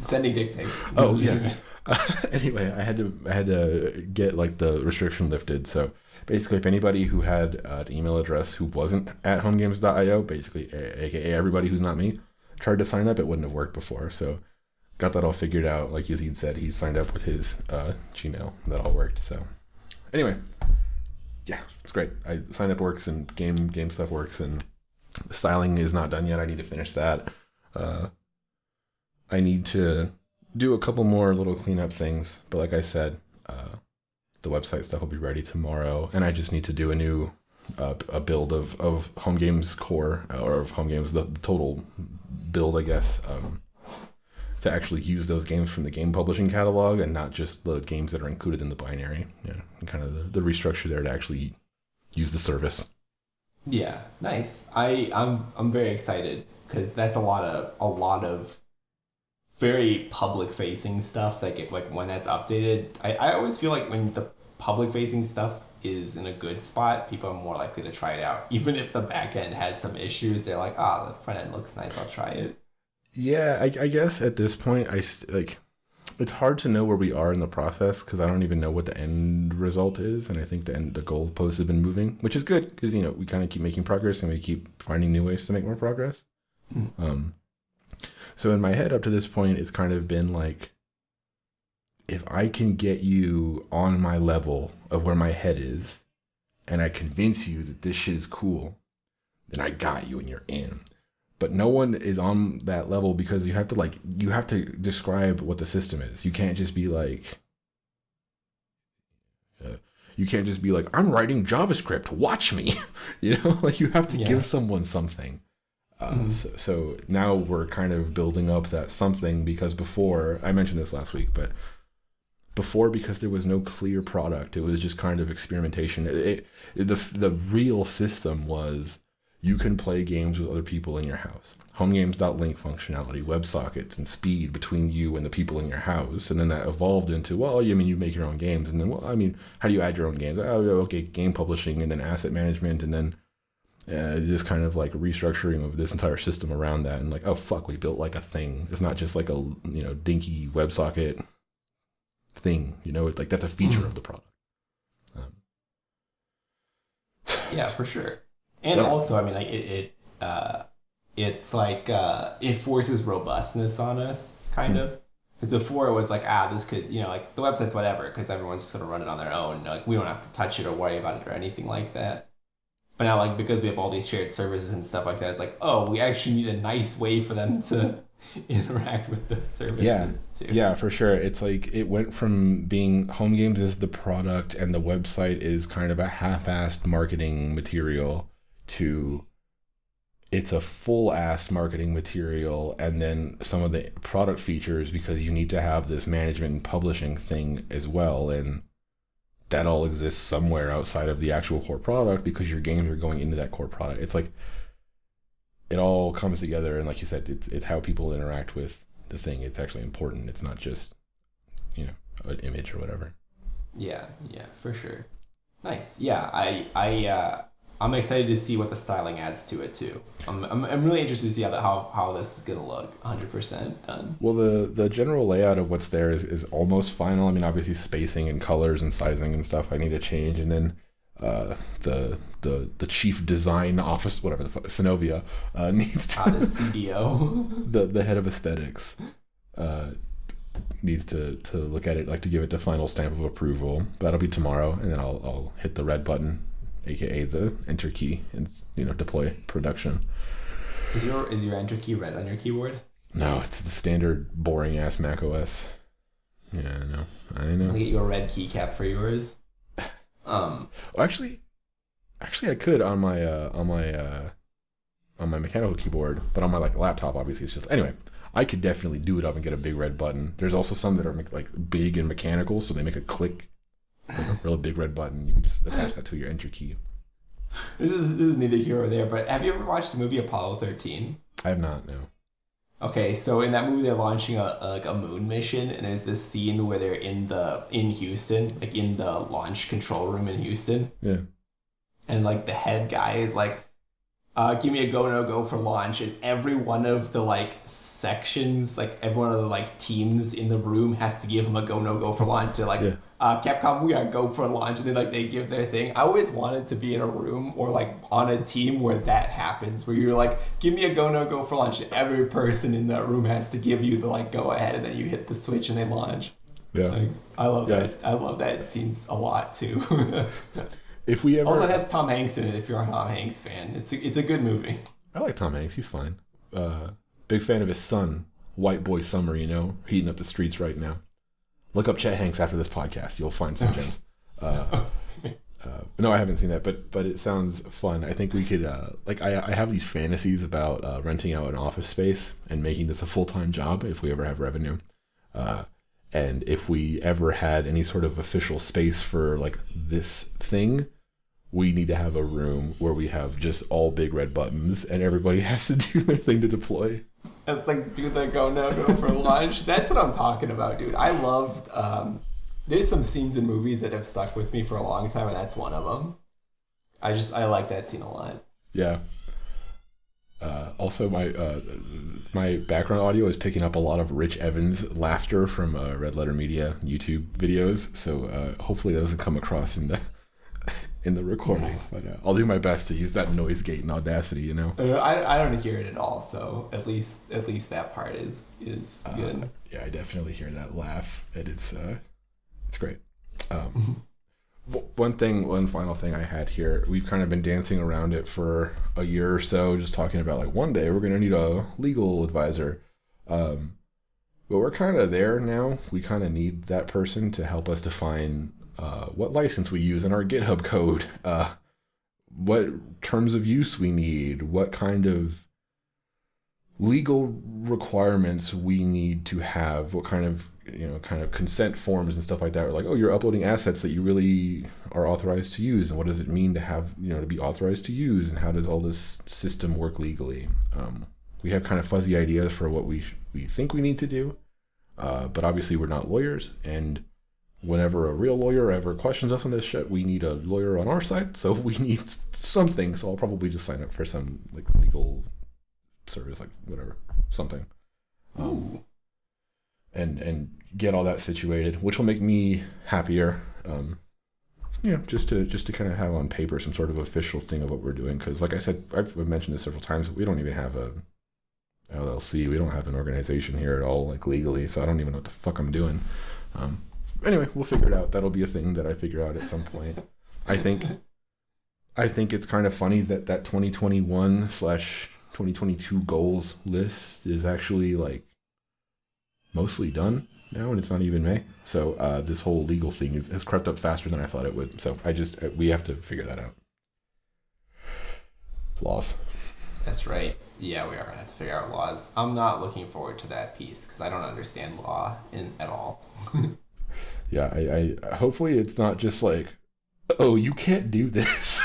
B: Sending dick pics.
A: Oh yeah. Anyway, I had to get the restriction lifted. So basically, if anybody who had an email address who wasn't at homegames.io, basically aka everybody who's not me, tried to sign up, it wouldn't have worked before. So got that all figured out. Like Yazid said, he signed up with his Gmail. That all worked. So anyway, yeah, it's great. I signed up works, and game stuff works, and the styling is not done yet. I need to finish that. I need to do a couple more little cleanup things, but like I said, the website stuff will be ready tomorrow, and I just need to do a new a build of Home Games core, or of Home Games, the total build, I guess, to actually use those games from the game publishing catalog and not just the games that are included in the binary. Yeah, and kind of the restructure there to actually use the service.
B: Yeah, nice. I'm very excited because that's a lot of very public facing stuff that get, like, when that's updated. I always feel like when the public facing stuff is in a good spot, people are more likely to try it out. Even if the back end has some issues, they're like, the front end looks nice, I'll try it.
A: Yeah, I guess at this point, it's hard to know where we are in the process because I don't even know what the end result is, and I think the goalposts have been moving, which is good because we kind of keep making progress and we keep finding new ways to make more progress. So in my head up to this point, it's kind of been like, if I can get you on my level of where my head is, and I convince you that this shit is cool, then I got you and you're in. But no one is on that level because you have to describe what the system is. You can't just be like, I'm writing JavaScript, watch me. You have to give someone something. So now we're kind of building up that something, because before, I mentioned this last week, but before, because there was no clear product, it was just kind of experimentation. The real system was, you can play games with other people in your house. HomeGames.link functionality, WebSockets, and speed between you and the people in your house. And then that evolved into, you make your own games. And then, how do you add your own games? Okay, game publishing, and then asset management, and then this kind of like restructuring of this entire system around that. And like, oh, fuck, we built like a thing. It's not just like a, dinky WebSocket thing. It's like, that's a feature of the product.
B: Yeah, for sure. And also, it's like, it forces robustness on us, kind of. Because before it was like, this could, like, the website's whatever, because everyone's just going to run it on their own. Like, we don't have to touch it or worry about it or anything like that. But now, like, because we have all these shared services and stuff like that, it's like, we actually need a nice way for them to interact with the services too.
A: Yeah, for sure. It's like, it went from being Home Games is the product and the website is kind of a half-assed marketing material to it's a full-ass marketing material, and then some of the product features, because you need to have this management and publishing thing as well, and that all exists somewhere outside of the actual core product because your games are going into that core product. It's like, it all comes together, and like you said, it's how people interact with the thing. It's actually important. It's not just, an image or whatever.
B: Yeah, for sure. Nice. Yeah, I'm excited to see what the styling adds to it too. I'm really interested to see how this is gonna look 100% done.
A: Well, the general layout of what's there is almost final. Obviously spacing and colors and sizing and stuff I need to change, and then the chief design office, whatever the fuck, Synovia, needs to
B: the CDO,
A: the head of aesthetics, needs to look at it, like to give it the final stamp of approval. That'll be tomorrow, and then I'll hit the red button, aka the enter key, and deploy production.
B: Is your enter key red on your keyboard?
A: No, it's the standard boring ass Mac OS. Yeah, I know.
B: I'll get you a red keycap for yours.
A: Actually, I could on my mechanical keyboard, but on my laptop, obviously it's just, anyway. I could definitely do it up and get a big red button. There's also some that are big and mechanical, so they make a click, like a real big red button. You can just attach that to your enter key.
B: This is neither here or there, but have you ever watched the movie Apollo 13?
A: I have not, no.
B: Okay, so in that movie they're launching a moon mission, and there's this scene where they're in Houston, like in the launch control room in Houston.
A: Yeah.
B: And the head guy is like, give me a go, no go for launch, and every one of the sections, every one of the teams in the room has to give him a go, no go for launch. They're Capcom, we gotta go for launch, and then they give their thing. I always wanted to be in a room or on a team where that happens, where you're give me a go, no go for launch, and every person in that room has to give you the go ahead, and then you hit the switch and they launch.
A: Yeah.
B: I love that. I love that scenes a lot too.
A: If we ever...
B: Also, it has Tom Hanks in it. If you're a Tom Hanks fan, it's a good movie.
A: I like Tom Hanks. He's fine. Big fan of his son, White Boy Summer. Heating up the streets right now. Look up Chet Hanks after this podcast. You'll find some gems. No, I haven't seen that, but it sounds fun. I think we could like I have these fantasies about renting out an office space and making this a full-time job if we ever have revenue. Uh, and if we ever had any sort of official space for like this thing, we need to have a room where we have just all big red buttons and everybody has to do their thing to deploy.
B: It's like, do the go no go for lunch. That's what I'm talking about, dude. I loved. There's some scenes in movies that have stuck with me for a long time, and that's one of them. I like that scene a lot.
A: Yeah. Also, my background audio is picking up a lot of Rich Evans laughter from Red Letter Media YouTube videos, so hopefully that doesn't come across in the in the recording. But I'll do my best to use that noise gate in Audacity. You know.
B: I don't hear it at all, so at least that part is good.
A: Yeah, I definitely hear that laugh, and it's great. One final thing I had here. We've kind of been dancing around it for a year or so, just talking about like one day we're going to need a legal advisor. But we're kind of there now. We kind of need that person to help us define what license we use in our GitHub code, what terms of use we need, what kind of legal requirements we need to have, what kind of consent forms and stuff like that. We're like, oh, you're uploading assets that you really are authorized to use, and what does it mean to have, to be authorized to use, and how does all this system work legally? We have kind of fuzzy ideas for what we think we need to do, but obviously we're not lawyers, and whenever a real lawyer ever questions us on this shit, we need a lawyer on our side, so we need something. So I'll probably just sign up for some like legal service, like whatever, something. And get all that situated, which will make me happier. Just to kind of have on paper some sort of official thing of what we're doing. Because like I said, I've mentioned this several times, we don't even have a LLC. We don't have an organization here at all, like legally. So I don't even know what the fuck I'm doing. Anyway, we'll figure it out. That'll be a thing that I figure out at some point. I think it's kind of funny that 2021/2022 goals list is actually like mostly done now, and it's not even May. So this whole legal thing has crept up faster than I thought it would. So we have to figure that out. Laws.
B: That's right. Yeah, we are gonna have to figure out laws. I'm not looking forward to that piece because I don't understand law at all.
A: Yeah, I hopefully it's not just like, oh, you can't do this.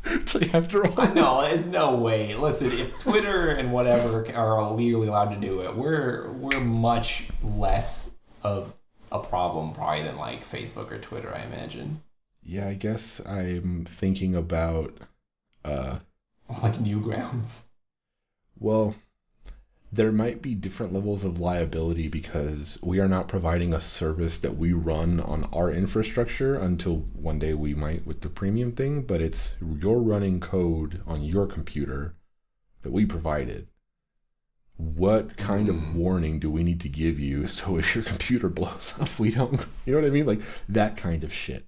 A: It's like, after all.
B: No, there's no way. Listen, if Twitter and whatever are legally allowed to do it, we're much less of a problem probably than like Facebook or Twitter, I imagine.
A: Yeah, I guess I'm thinking about
B: like Newgrounds.
A: Well, there might be different levels of liability because we are not providing a service that we run on our infrastructure until one day we might with the premium thing, but it's you're running code on your computer that we provided. What kind of warning do we need to give you so if your computer blows up, we don't, you know what I mean? Like that kind of shit.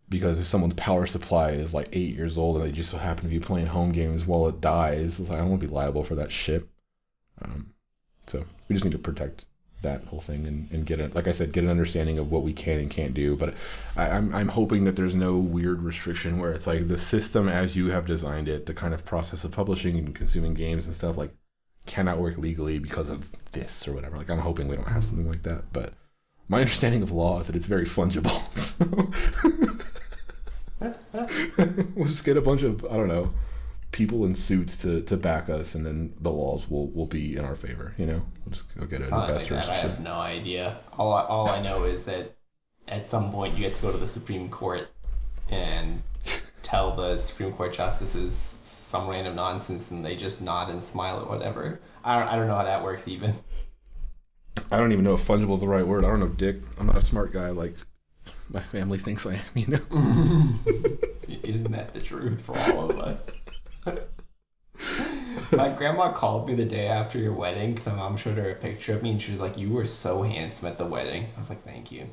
A: Because if someone's power supply is like 8 years old and they just so happen to be playing home games while it dies, it's like, I don't want to be liable for that shit. So we just need to protect that whole thing and get it, like I said, get an understanding of what we can and can't do. But I'm hoping that there's no weird restriction where it's like the system as you have designed it, the kind of process of publishing and consuming games and stuff, like cannot work legally because of this or whatever. Like I'm hoping we don't have something like that. But my understanding of law is that it's very fungible. We'll just get a bunch of, I don't know, people in suits to back us, and then the laws will be in our favor, you know? We'll just go get an investor.
B: Like that. I have no idea. All I know is that at some point you get to go to the Supreme Court and tell the Supreme Court justices some random nonsense, and they just nod and smile at whatever. I don't know how that works even.
A: I don't even know if fungible is the right word. I don't know, Dick. I'm not a smart guy like my family thinks I am, you know?
B: Isn't that the truth for all of us? My grandma called me the day after your wedding because my mom showed her a picture of me and she was like, "You were so handsome at the wedding." I was like, "Thank you."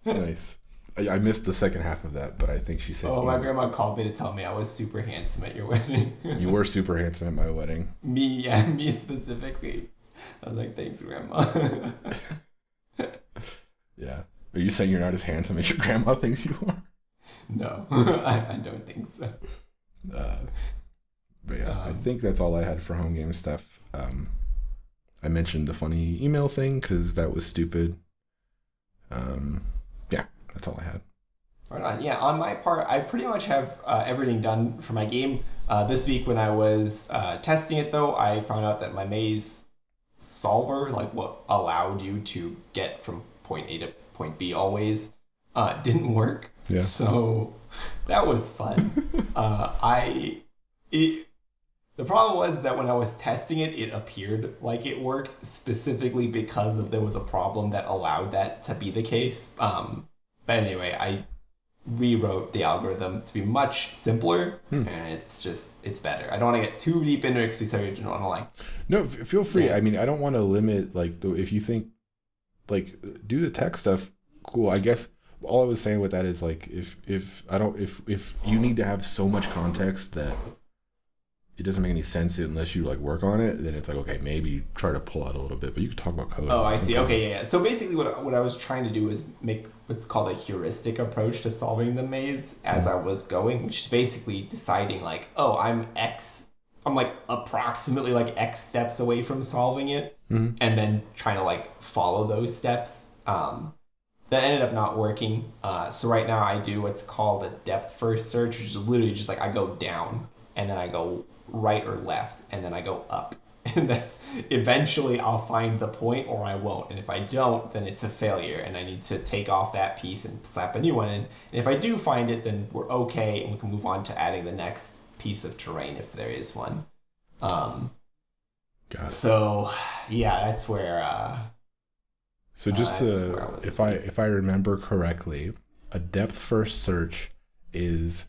A: Nice. I missed the second half of that, but I think she said...
B: Oh, my grandma called me to tell me I was super handsome at your wedding.
A: You were super handsome at my wedding.
B: Me specifically. I was like, "Thanks, Grandma."
A: Yeah. Are you saying you're not as handsome as your grandma thinks you are?
B: No, I don't think so.
A: Uh, but yeah, I think that's all I had for home game stuff. I mentioned the funny email thing because that was stupid. Yeah, that's all I had.
B: Right on. Yeah, on my part, I pretty much have everything done for my game. This week when I was testing it, though, I found out that my maze solver, like what allowed you to get from point A to point B always, didn't work.
A: Yeah.
B: So that was fun. The problem was that when I was testing it, it appeared like it worked specifically because there was a problem that allowed that to be the case. But anyway, I rewrote the algorithm to be much simpler, and it's better. I don't want to get too deep into it because we said we didn't want to like.
A: No, feel free.
B: Yeah.
A: I mean, I don't want to limit if you think like do the tech stuff, cool. I guess all I was saying with that is like if you need to have so much context that it doesn't make any sense unless you like work on it, then it's like, okay, maybe try to pull out a little bit, but you can talk about code.
B: Oh, I see. Okay, yeah. So basically what I was trying to do is make what's called a heuristic approach to solving the maze as I was going, which is basically deciding like, oh, I'm like approximately like X steps away from solving it, and then trying to like follow those steps. That ended up not working. So right now I do what's called a depth first search, which is literally just like I go down and then I go right or left, and then I go up. And that's eventually I'll find the point or I won't. And if I don't, then it's a failure and I need to take off that piece and slap a new one in. And if I do find it, then we're okay and we can move on to adding the next piece of terrain if there is one.
A: Got it.
B: So yeah, that's where
A: so just if I remember correctly, a depth first search is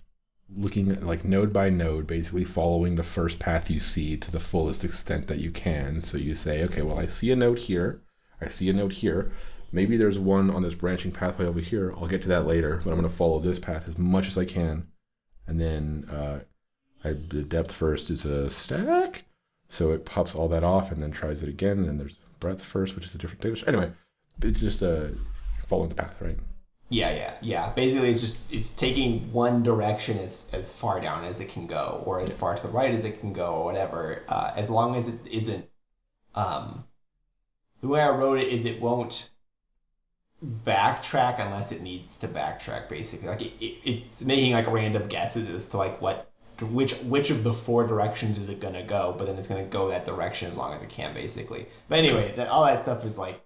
A: looking at like node by node, basically following the first path you see to the fullest extent that you can. So you say, okay, well, I see a node here. I see a node here. Maybe there's one on this branching pathway over here. I'll get to that later, but I'm going to follow this path as much as I can. And then the depth first is a stack. So it pops all that off and then tries it again. And then there's breadth first, which is a different thing. Anyway, it's just following the path, right?
B: Yeah. Basically, it's taking one direction as far down as it can go, or as far to the right as it can go, or whatever. As long as it isn't, the way I wrote it is it won't backtrack unless it needs to backtrack. Basically, like it's making like random guesses as to like which of the four directions is it gonna go, but then it's gonna go that direction as long as it can, basically. But anyway, all that stuff is like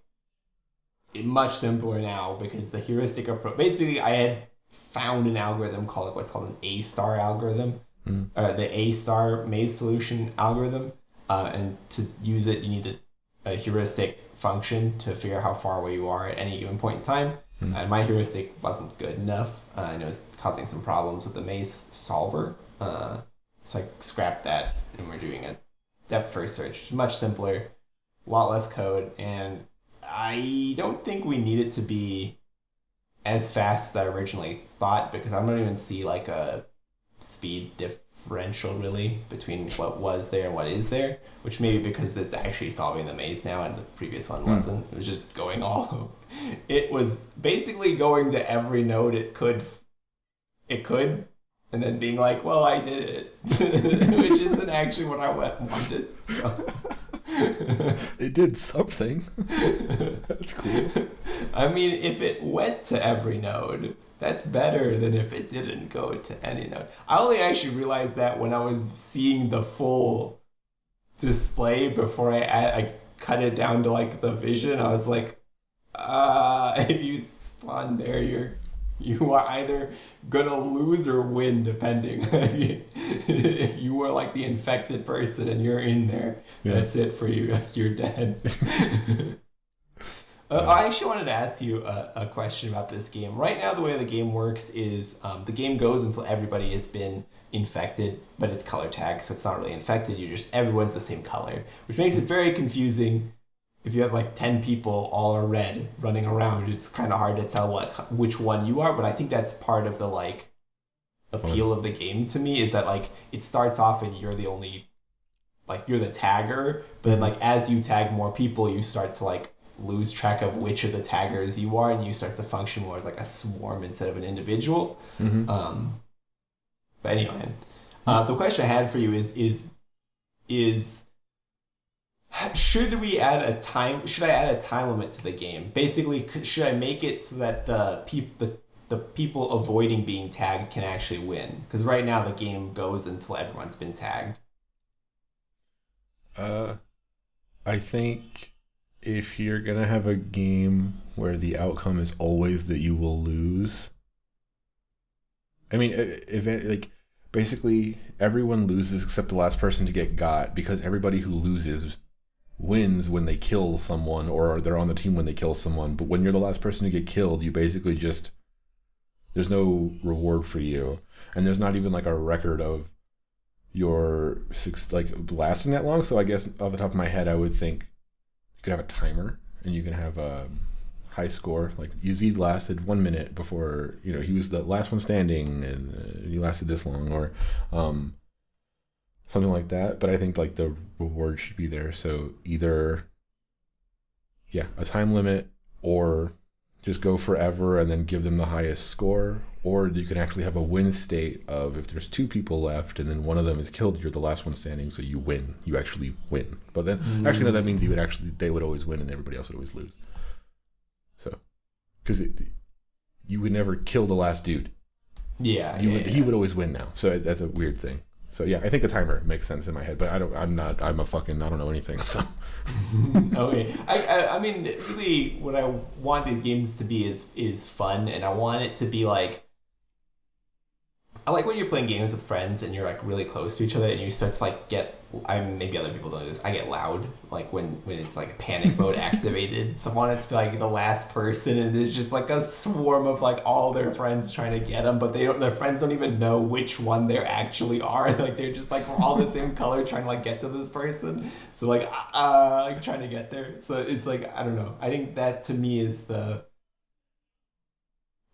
B: much simpler now because the heuristic approach. Basically, I had found an algorithm called what's called an A-star algorithm, the A-star maze solution algorithm, and to use it, you need a heuristic function to figure out how far away you are at any given point in time. And my heuristic wasn't good enough, and it was causing some problems with the maze solver. So I scrapped that, and we're doing a depth first search, which is much simpler, a lot less code, and I don't think we need it to be as fast as I originally thought, because I don't even see like a speed differential really between what was there and what is there, which may be because it's actually solving the maze now and the previous one wasn't. It was just going all it was basically going to every node it could and then being like, well, I did it, which isn't actually what I wanted, so
A: it did something. That's cool.
B: I mean, if it went to every node, that's better than if it didn't go to any node. I only actually realized that when I was seeing the full display before I cut it down to like the vision. I was like, if you spawn there, you are either gonna lose or win, depending. If you were like the infected person and you're in there, that's it for you. You're dead. I actually wanted to ask you a question about this game. Right now, the way the game works is the game goes until everybody has been infected, but it's color tagged, so it's not really infected. Everyone's the same color, which makes it very confusing. If you have like 10 people all are red running around, it's kind of hard to tell which one you are. But I think that's part of the like appeal of the game to me, is that like it starts off and you're the tagger, but then like as you tag more people, you start to like lose track of which of the taggers you are, and you start to function more as like a swarm instead of an individual. But anyway, the question I had for you is should we add a time? Should I add a time limit to the game? Basically, should I make it so that the people avoiding being tagged can actually win? Because right now the game goes until everyone's been tagged.
A: I think if you're gonna have a game where the outcome is always that you will lose, I mean, if it, like basically everyone loses except the last person to get got, because everybody who loses wins when they kill someone or they're on the team when they kill someone. But when you're the last person to get killed, you basically just, there's no reward for you, and there's not even like a record of your like lasting that long. So I guess off the top of my head, I would think you could have a timer and you can have a high score. Like Yazid lasted 1 minute before, you know, he was the last one standing, and he lasted this long, or something like that. But I think like the reward should be there. So either, yeah, a time limit, or just go forever and then give them the highest score, or you can actually have a win state of if there's 2 people left and then one of them is killed, you're the last one standing, so you win. You actually win. But then actually no, that means they would always win and everybody else would always lose. So, because you would never kill the last dude.
B: Yeah,
A: he would always win now. So that's a weird thing. So yeah, I think a timer makes sense in my head, but I don't know anything. So
B: okay, I mean, really, what I want these games to be is fun, and I want it to be like, I like when you're playing games with friends and you're like really close to each other and you start to like get, maybe other people don't do this, I get loud like when it's like panic mode activated. So I want it to be like the last person and there's just like a swarm of like all their friends trying to get them, but their friends don't even know which one they actually are. Like they're just like, we're all the same color trying to like get to this person. So like trying to get there. So it's like, I don't know. I think that to me is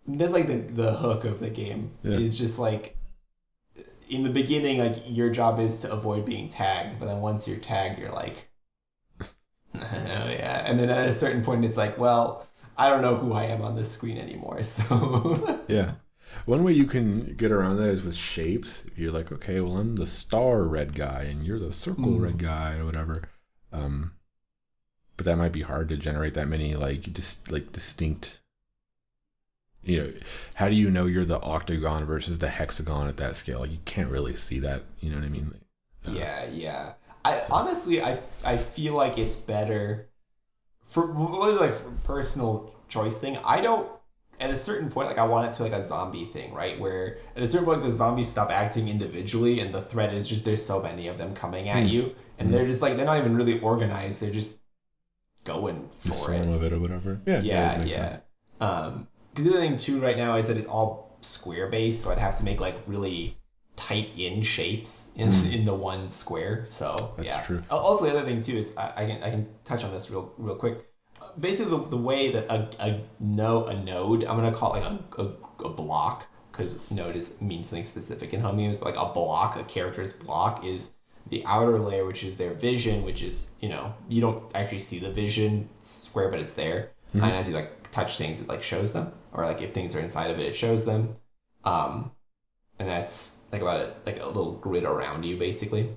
B: that's like the hook of the game. Yeah. Is just like in the beginning, like your job is to avoid being tagged, but then once you're tagged, you're like, oh yeah. And then at a certain point, it's like, well, I don't know who I am on this screen anymore. So
A: yeah, one way you can get around that is with shapes. You're like, okay, well, I'm the star red guy, and you're the circle red guy, or whatever. But that might be hard to generate that many distinct. You know, how do you know you're the octagon versus the hexagon at that scale? Like, you can't really see that. You know what I mean?
B: Yeah. Honestly, I feel like it's better for personal choice thing. I don't, at a certain point, like I want it to like a zombie thing, right? Where at a certain point, the zombies stop acting individually, and the threat is just there's so many of them coming at you, and they're just like, they're not even really organized. They're just going for it.
A: Of it or whatever. Yeah.
B: Because the other thing too right now is that it's all square based, so I'd have to make like really tight in shapes in the one square. So
A: that's true.
B: Also, the other thing too is I can touch on this real quick. Basically, the way that a node, I'm gonna call it like a block, because node means something specific in home games, but like a block, a character's block is the outer layer, which is their vision, which is, you know, you don't actually see the vision square, but it's there, and as you like touch things, it like shows them, or like if things are inside of it, it shows them, and that's like about it, like a little grid around you basically.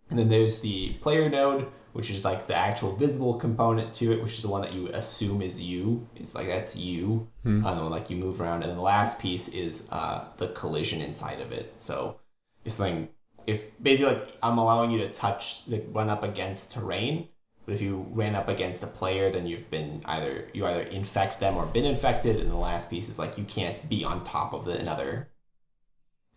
B: And then there's the player node, which is like the actual visible component to it, which is the one that you assume is you. It's like that's you, and then like you move around. And then the last piece is the collision inside of it. So if basically like I'm allowing you to touch, like run up against terrain. But if you ran up against a player, then you either infect them or been infected. And the last piece is like you can't be on top of another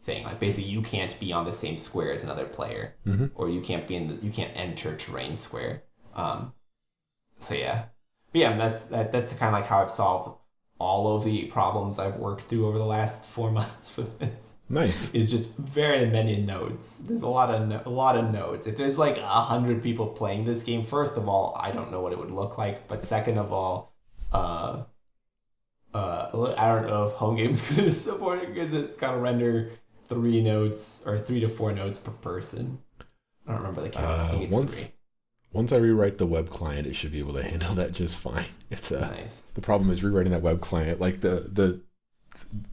B: thing. Like basically you can't be on the same square as another player, or you can't enter terrain square. So yeah, but yeah, that's kind of like how I've solved all of the problems I've worked through over the last 4 months for this.
A: Nice.
B: Is just very many nodes. There's a lot of nodes. If there's like 100 people playing this game, first of all, I don't know what it would look like. But second of all, I don't know if home game's gonna support it, because it's gotta render 3 nodes or 3 to 4 nodes per person. I don't remember the count. I think it's 3.
A: Once I rewrite the web client, it should be able to handle that just fine. It's
B: Nice.
A: The problem is rewriting that web client. Like the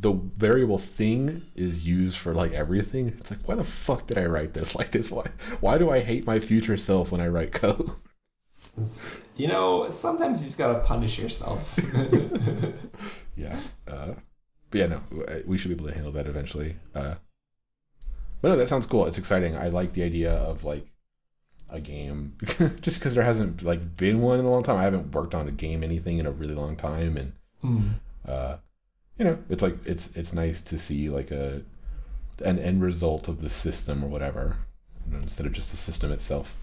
A: variable thing is used for like everything. It's like, why the fuck did I write this like this? Why do I hate my future self when I write code?
B: Sometimes you just gotta punish yourself.
A: Yeah. But yeah, no, we should be able to handle that eventually. But no, that sounds cool. It's exciting. I like the idea of like a game just because there hasn't like been one in a long time. I haven't worked on a game anything in a really long time, and it's like it's nice to see like an end result of the system or whatever, instead of just the system itself.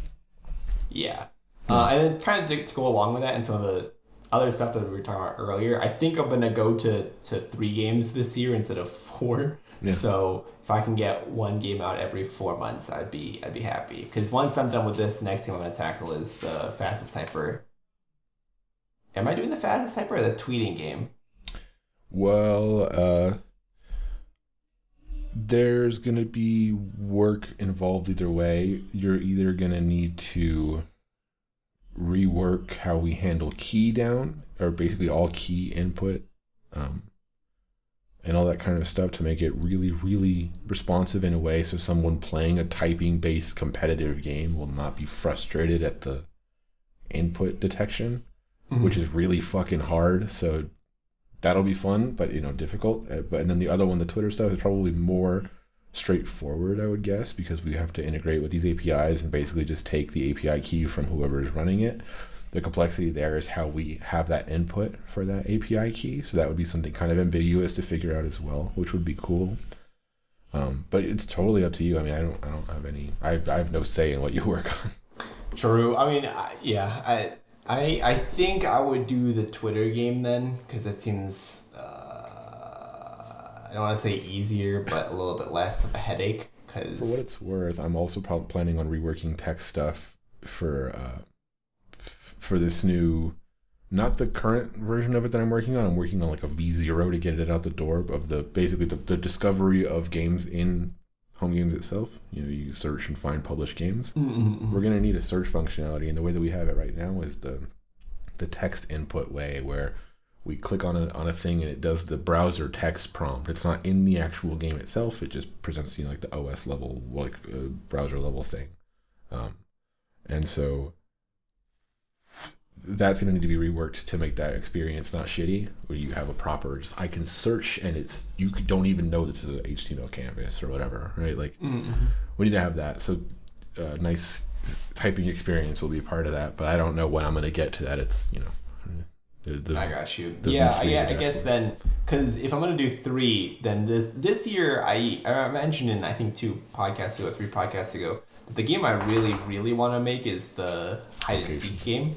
B: Yeah. And then kind of to go along with that and some of the other stuff that we were talking about earlier, I think I'm gonna go to 3 games this year instead of 4. Yeah. So if I can get 1 game out every 4 months, I'd be happy. Because once I'm done with this, the next game I'm gonna tackle is the Fastest Hyper. Am I doing the Fastest Hyper or the tweeting game?
A: Well, there's gonna be work involved either way. You're either gonna need to rework how we handle key down, or basically all key input, and all that kind of stuff to make it really, really responsive in a way so someone playing a typing-based competitive game will not be frustrated at the input detection, which is really fucking hard. So that'll be fun, but difficult. And then the other one, the Twitter stuff, is probably more straightforward, I would guess, because we have to integrate with these APIs and basically just take the API key from whoever is running it. The complexity there is how we have that input for that API key, so that would be something kind of ambiguous to figure out as well, which would be cool. But it's totally up to you. I mean, I don't have any. I have no say in what you work on.
B: True. I mean, I think I would do the Twitter game then, because it seems I don't want to say easier, but a little bit less of a headache.
A: For what it's worth, I'm also planning on reworking tech stuff for this new, not the current version of it that I'm working on. I'm working on like a V0 to get it out the door of basically the discovery of games in home games itself. You search and find published games. Mm-hmm. We're gonna need a search functionality, and the way that we have it right now is the text input way, where we click on a thing and it does the browser text prompt. It's not in the actual game itself. It just presents like the OS level, like browser level thing. And so that's going to need to be reworked to make that experience not shitty, where you have a proper, I can search and you don't even know this is an HTML canvas or whatever, right? Like we need to have that. So nice typing experience will be part of that, but I don't know when I'm going to get to that. It's,
B: I got you. I guess then, because if I'm gonna do 3, then this year I mentioned in I think 3 podcasts ago, that the game I really, really want to make is the hide and seek game.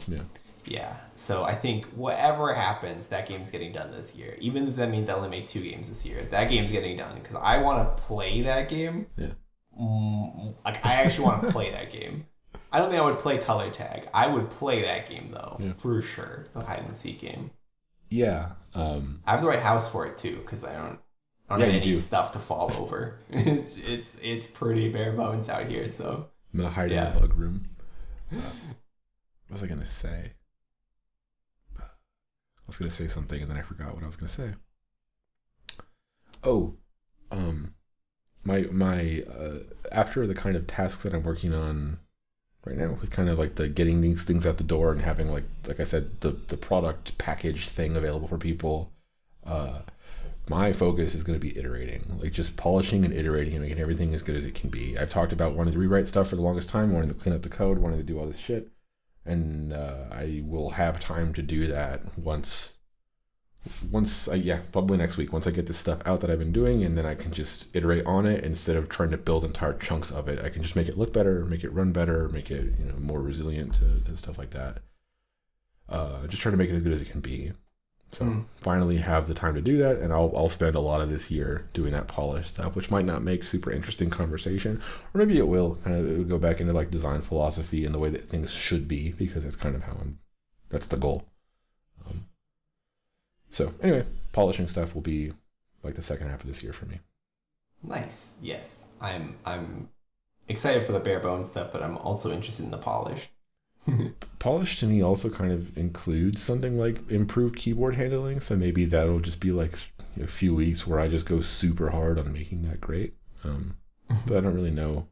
B: Yeah. So I think whatever happens, that game's getting done this year. Even if that means I only make 2 games this year, that game's getting done because I want to play that game. Yeah. Like I actually want to play that game. I don't think I would play Color Tag. I would play that game though, for sure. The hide and seek game.
A: Yeah.
B: I have the right house for it too, because I don't have any stuff to fall over. It's pretty bare bones out here. So
A: I'm gonna hide in the bug room. What was I gonna say? I was gonna say something and then I forgot what I was gonna say. Oh, my after the kind of tasks that I'm working on right now, with kind of like the getting these things out the door and having like I said, the product package thing available for people, my focus is going to be iterating, like just polishing and iterating and making everything as good as it can be. I've talked about wanting to rewrite stuff for the longest time, wanting to clean up the code, wanting to do all this shit, and I will have time to do that once probably next week, once I get this stuff out that I've been doing, and then I can just iterate on it instead of trying to build entire chunks of it. I can just make it look better, make it run better, make it more resilient to stuff like that. Just try to make it as good as it can be. So finally have the time to do that, and I'll spend a lot of this year doing that polished stuff, which might not make super interesting conversation, or maybe it will go back into like design philosophy and the way that things should be, because that's kind of that's the goal. So anyway, polishing stuff will be like the second half of this year for me.
B: Nice. Yes. I'm excited for the bare bones stuff, but I'm also interested in the polish.
A: Polish to me also kind of includes something like improved keyboard handling, so maybe that'll just be like a few weeks where I just go super hard on making that great. But I don't really know.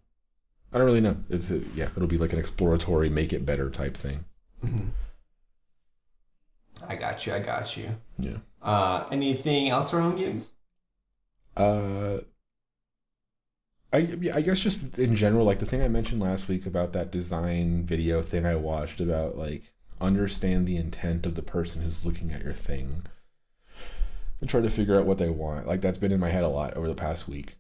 A: It'll be like an exploratory, make it better type thing.
B: Mm-hmm. I got you.
A: Yeah.
B: Anything else for home games?
A: I guess just in general, like the thing I mentioned last week about that design video thing I watched about like understand the intent of the person who's looking at your thing and try to figure out what they want. Like that's been in my head a lot over the past week.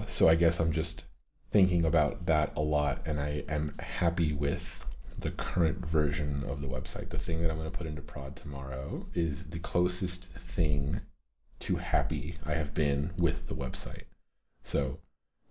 A: So I guess I'm just thinking about that a lot, and I am happy with the current version of the website. The thing that I'm going to put into prod tomorrow is the closest thing to happy I have been with the website. So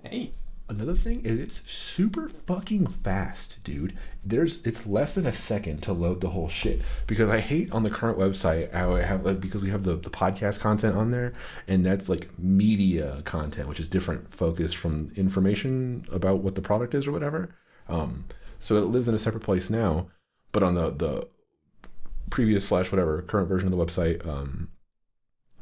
B: hey,
A: another thing is it's super fucking fast, dude. It's less than a second to load the whole shit, because I hate on the current website how I have, like, because we have the podcast content on there, and that's like media content, which is different focus from information about what the product is or whatever. So it lives in a separate place now, but on the previous / whatever current version of the website,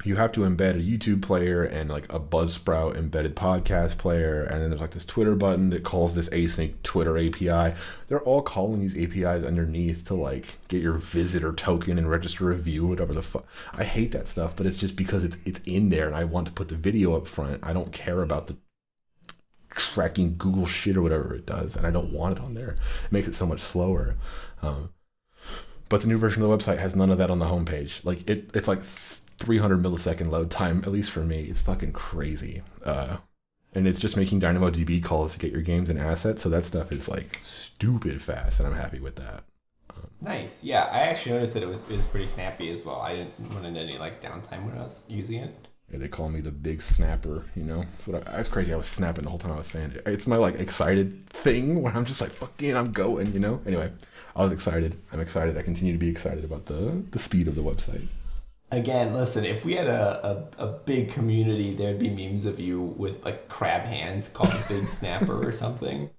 A: you have to embed a YouTube player and like a Buzzsprout embedded podcast player, and then there's like this Twitter button that calls this async Twitter API. They're all calling these APIs underneath to like get your visitor token and register a view, whatever the fuck. I hate that stuff, but it's just because it's in there and I want to put the video up front. I don't care about the tracking Google shit or whatever it does, and I don't want it on there. It makes it so much slower. But the new version of the website has none of that on the homepage. Like it's like 300 millisecond load time, at least for me. It's fucking crazy. And it's just making DynamoDB calls to get your games and assets, so that stuff is like stupid fast, and I'm happy with that.
B: Nice. Yeah, I actually noticed that it was pretty snappy as well. I didn't run into any like downtime when I was using it.
A: Yeah, they call me the big snapper, you know? That's crazy. I was snapping the whole time I was saying it. It's my like excited thing where I'm just like, fucking, I'm going, you know? Anyway, I was excited. I'm excited. I continue to be excited about the speed of the website.
B: Again, listen, if we had a big community, there'd be memes of you with like crab hands called Big Snapper or something.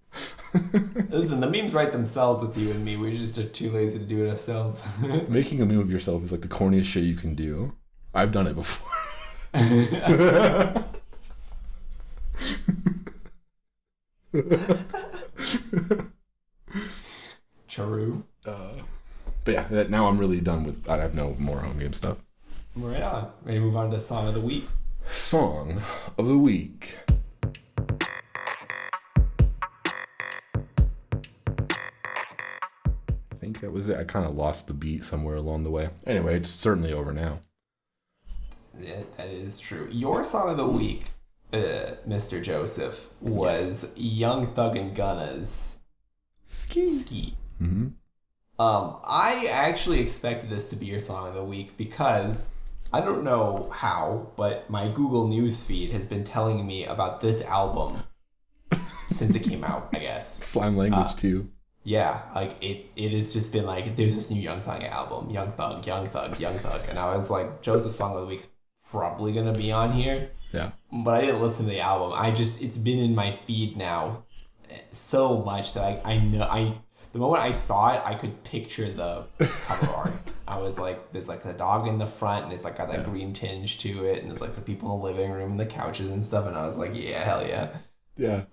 B: Listen, the memes write themselves with you and me. We just are too lazy to do it ourselves.
A: Making a meme of yourself is like the corniest shit you can do. I've done it before.
B: True.
A: But yeah, now I'm really done with. I have no more home game stuff.
B: Right on. Ready to move on to Song of the Week?
A: Song of the Week. I think that was it. I kind of lost the beat somewhere along the way. Anyway, it's certainly over now.
B: Yeah, that is true. Your Song of the Week, Mr. Joseph, was Young Thug and Gunna's Ski.
A: Mm-hmm.
B: I actually expected this to be your Song of the Week because I don't know how, but my Google News feed has been telling me about this album since it came out, I guess.
A: Slime Language 2.
B: Yeah, like it has just been like, there's this new Young Thug album, Young Thug. And I was like, Joseph's Song of the Week's probably going to be on here.
A: Yeah.
B: But I didn't listen to the album. It's been in my feed now so much that I know, the moment I saw it, I could picture the cover art. I was like, there's like a dog in the front, and it's like got that green tinge to it, and there's like the people in the living room and the couches and stuff, and I was like, yeah, hell yeah.
A: Yeah.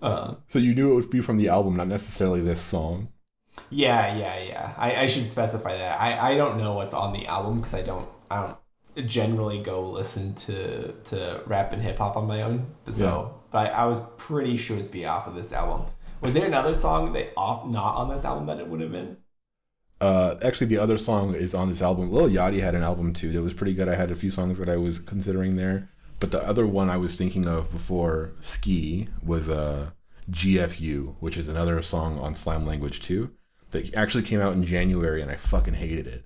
A: So you knew it would be from the album, not necessarily this song.
B: Yeah. I should specify that. I don't know what's on the album because I don't generally go listen to rap and hip hop on my own. So, but I was pretty sure it would be off of this album. Was there another song not on this album that it would have been?
A: Actually, the other song is on this album. Lil Yachty had an album too that was pretty good. I had a few songs that I was considering there, but the other one I was thinking of before Ski was GFU, which is another song on Slime Language 2 that actually came out in January, and I fucking hated it.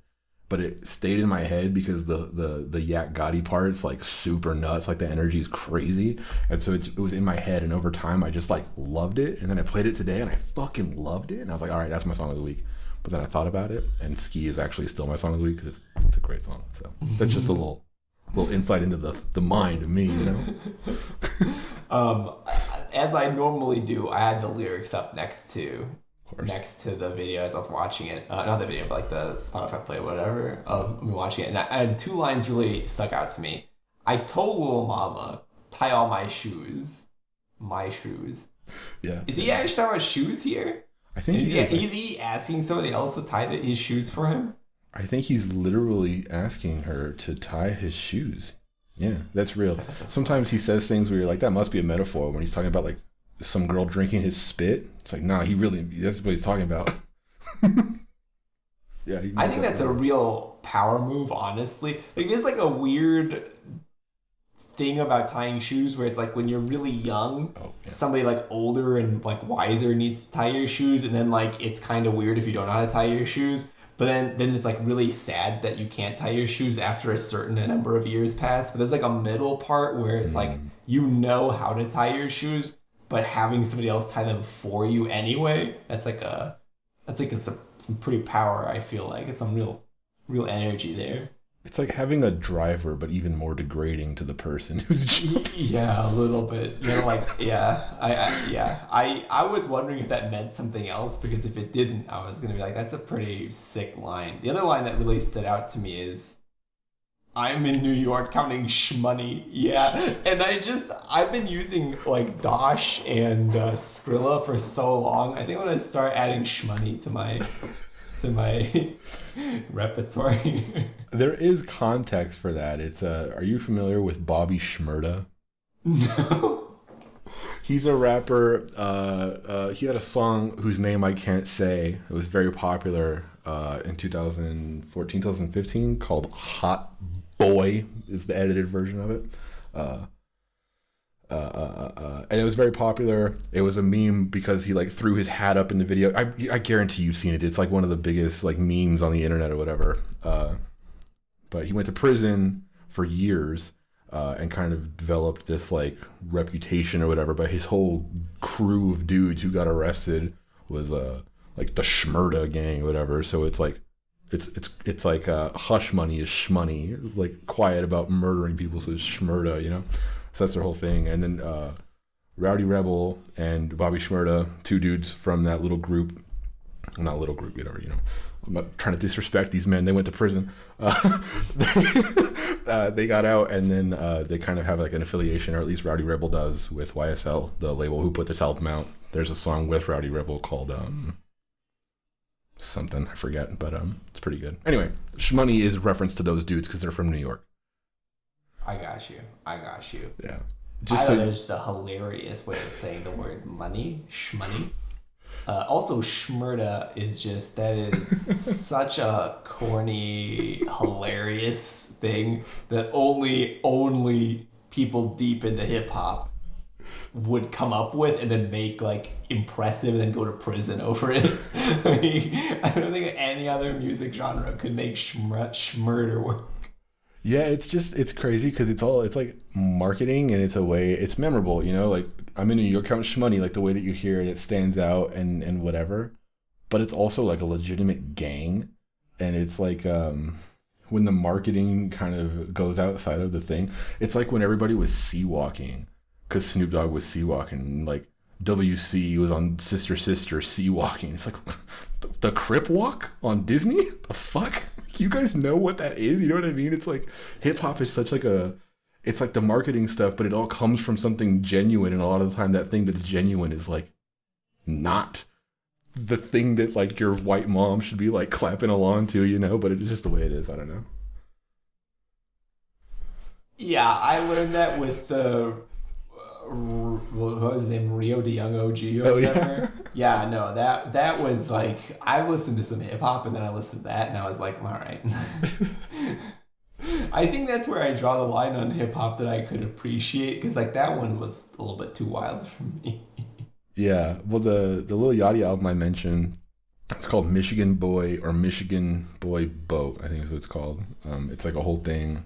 A: But it stayed in my head because the Yak Gotti part is like super nuts, like the energy is crazy, and so it was in my head, and over time I just like loved it, and then I played it today and I fucking loved it, and I was like, all right, that's my song of the week. But then I thought about it, and Ski is actually still my song of the week because it's a great song. So that's just a little insight into the mind of me, you know.
B: As I normally do, I had the lyrics up next to
A: course.
B: next to the video as I was watching it. Not the video, but like the Spotify play or whatever of me watching it. And I had two lines really stuck out to me. I told Lil Mama, tie all my shoes. My shoes.
A: Yeah.
B: Is he actually talking about shoes here?
A: I think
B: is he asking somebody else to tie his shoes for him?
A: I think he's literally asking her to tie his shoes. Yeah, that's real. Sometimes he says things where you're like, that must be a metaphor when he's talking about like some girl drinking his spit. It's like, nah, that's what he's talking about. Yeah.
B: I think that's a real power move, honestly. Like, there's like a weird thing about tying shoes where it's like when you're really young, somebody like older and like wiser needs to tie your shoes, and then like it's kind of weird if you don't know how to tie your shoes. But then it's like really sad that you can't tie your shoes after a certain number of years pass. But there's like a middle part where it's like you know how to tie your shoes, but having somebody else tie them for you anyway, that's like some pretty power. I feel like it's some real energy there.
A: It's like having a driver, but even more degrading to the person who's jumping.
B: Yeah, a little bit. You know, like, I was wondering if that meant something else, because if it didn't, I was gonna be like, that's a pretty sick line. The other line that really stood out to me is, I'm in New York counting shmoney. Yeah, and I've been using like Dosh and Skrilla for so long. I think I'm gonna start adding shmoney to my repertoire.
A: There is context for that. It's are you familiar with Bobby Shmurda?
B: No.
A: He's a rapper. He had a song whose name I can't say. It was very popular in 2014, 2015, called Hot Boy is the edited version of it. And it was very popular. It was a meme because he like threw his hat up in the video. I guarantee you've seen it. It's like one of the biggest like memes on the internet or whatever. But he went to prison for years and kind of developed this like reputation or whatever. But his whole crew of dudes who got arrested was like the Shmurda gang or whatever. So it's like it's like hush money is shmoney. It's like quiet about murdering people, so it's Shmurda, you know. So that's their whole thing. And then Rowdy Rebel and Bobby Shmurda, two dudes from that little group, not little group, whatever, you know. I'm not trying to disrespect these men. They went to prison. They got out, and then they kind of have like an affiliation, or at least Rowdy Rebel does, with YSL, the label who put this album out. There's a song with Rowdy Rebel called something, I forget, but it's pretty good. Anyway, shmoney is reference to those dudes because they're from New York.
B: I got you.
A: Yeah.
B: I thought it was just a hilarious way of saying the word money, shmoney. Also, Shmurda is such a corny, hilarious thing that only people deep into hip hop would come up with and then make like impressive and then go to prison over it. Like, I don't think any other music genre could make Shmurda work.
A: Yeah, it's crazy because it's like marketing, and it's memorable, you know, like I'm in New York counting shmoney, like the way that you hear it stands out and whatever. But it's also like a legitimate gang, and it's like when the marketing kind of goes outside of the thing, it's like when everybody was sea walking because Snoop Dogg was sea walking, like WC was on Sister sea walking. It's like the Crip Walk on Disney? The fuck? You guys know what that is? You know what I mean? It's like hip hop is such like it's like the marketing stuff, but it all comes from something genuine, and a lot of the time that thing that's genuine is like not the thing that like your white mom should be like clapping along to, you know, but it's just the way it is. I don't know.
B: Yeah, I learned that with what was his name, Rio de Young OG or whatever. Yeah, no, that was like, I listened to some hip hop and then I listened to that and I was like, all right. I think that's where I draw the line on hip hop that I could appreciate, because like that one was a little bit too wild for me.
A: Yeah, well, the Lil Yachty album I mentioned, it's called Michigan Boy or Michigan Boy Boat, I think is what it's called. It's like a whole thing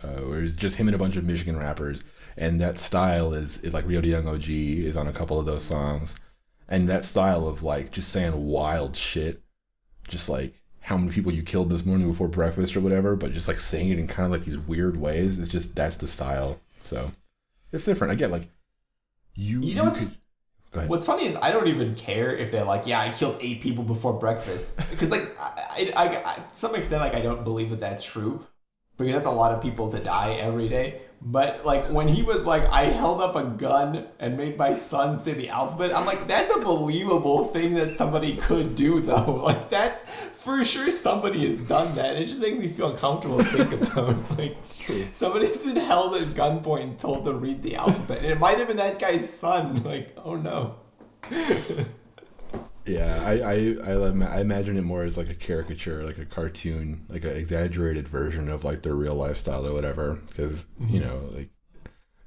A: where it's just him and a bunch of Michigan rappers, and that style is like Rio de Young OG is on a couple of those songs, and that style of like just saying wild shit, just like how many people you killed this morning before breakfast or whatever, but just like saying it in kind of like these weird ways. It's just, that's the style. So it's different. I get like you know what's Go ahead.
B: What's funny is I don't even care if they're like, yeah, I killed 8 people before breakfast, because like to some extent, like I don't believe that that's true, because that's a lot of people to die every day. But like when he was like, I held up a gun and made my son say the alphabet, I'm like, that's a believable thing that somebody could do, though. Like that's for sure somebody has done that. It just makes me feel uncomfortable to think about. Like
A: It's true.
B: somebody's been held at gunpoint and told to read the alphabet. And it might have been that guy's son. Like, oh no.
A: Yeah, I imagine it more as like a caricature, like a cartoon, like an exaggerated version of like their real lifestyle or whatever. Because you know, like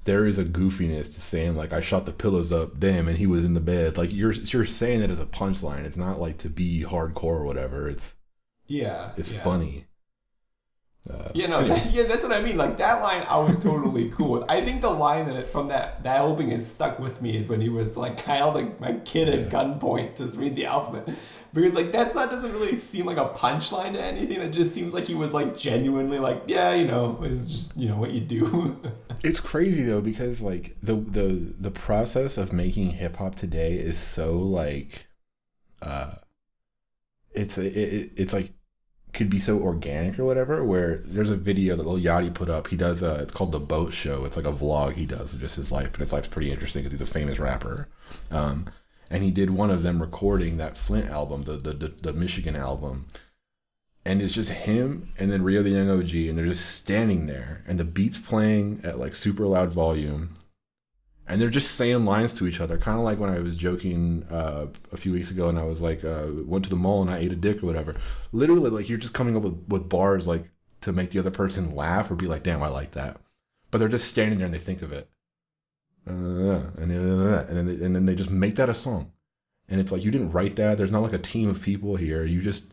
A: there is a goofiness to saying like I shot the pillows up, damn, and he was in the bed. Like you're saying that as a punchline. It's not like to be hardcore or whatever. It's funny.
B: Anyway. That's what I mean. Like that line, I was totally cool with. I think the line from that whole thing is stuck with me is when he was like, I held my kid at gunpoint to read the alphabet, because like doesn't really seem like a punchline to anything. It just seems like he was like genuinely like, yeah, it's just what you do.
A: It's crazy though, because like the process of making hip hop today is so like, it's like could be so organic or whatever, where there's a video that Lil Yachty put up. He does it's called The Boat Show. It's like a vlog he does of just his life, and his life's pretty interesting because he's a famous rapper. And he did one of them recording that Flint album, the Michigan album, and it's just him and then Rio the Young OG, and they're just standing there, and the beat's playing at like super loud volume, and they're just saying lines to each other, kind of like when I was joking a few weeks ago, and I was like, went to the mall and I ate a dick or whatever. Literally, like you're just coming up with bars like to make the other person laugh or be like, damn, I like that. But they're just standing there and they think of it, and then they just make that a song. And it's like, you didn't write that. There's not like a team of people here. You just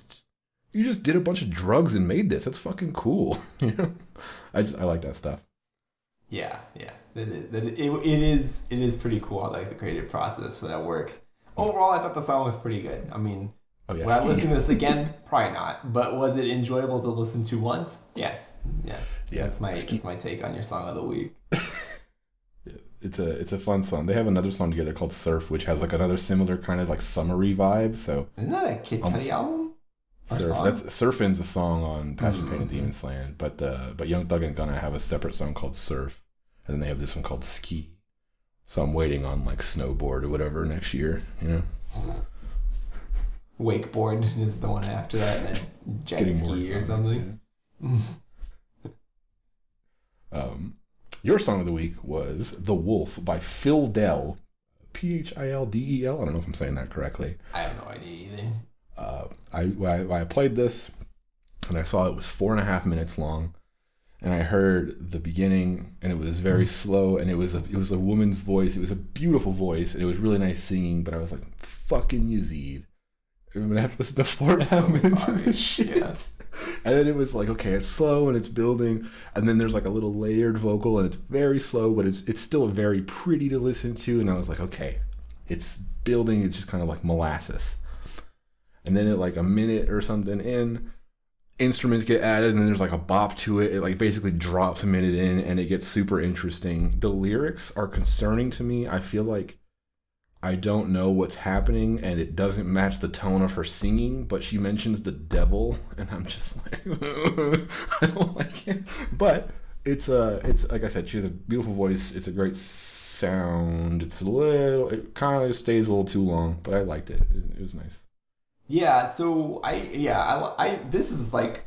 A: did a bunch of drugs and made this. That's fucking cool. I like that stuff.
B: Yeah. It is pretty cool. I like the creative process where that works. Overall, I thought the song was pretty good. I mean, would I listen to this again? Probably not. But was it enjoyable to listen to once? Yes. Yeah. That's my take on your song of the week.
A: It's a fun song. They have another song together called Surf, which has like another similar kind of like summery vibe. So
B: isn't that a Kid Cudi album?
A: Surfin's a song on Passion Pain and Demon Slaying, but Young Thug and Gunna have a separate song called Surf, and then they have this one called Ski. So I'm waiting on like Snowboard or whatever next year.
B: Wakeboard is the one after that, and then Jet Ski or something.
A: Yeah. Your song of the week was The Wolf by Phil Del. Phildel? I don't know if I'm saying that correctly.
B: I have no idea either.
A: I played this and I saw it was 4.5 minutes long, and I heard the beginning and it was very slow, and it was a woman's voice. It was a beautiful voice and it was really nice singing, but I was like, fucking Yazid, I'm gonna have to listen to 4.5 minutes of this shit. Yeah. And then it was like, okay, it's slow and it's building, and then there's like a little layered vocal and it's very slow, but it's still very pretty to listen to. And I was like, okay, it's building. It's just kind of like molasses. And then at like a minute or something in, instruments get added and there's like a bop to it. It like basically drops a minute in and it gets super interesting. The lyrics are concerning to me. I feel like I don't know what's happening and it doesn't match the tone of her singing, but she mentions the devil and I'm just like, I don't like it. But it's like I said, she has a beautiful voice. It's a great sound. It kind of stays a little too long, but I liked it. It was nice.
B: Yeah, so I this is like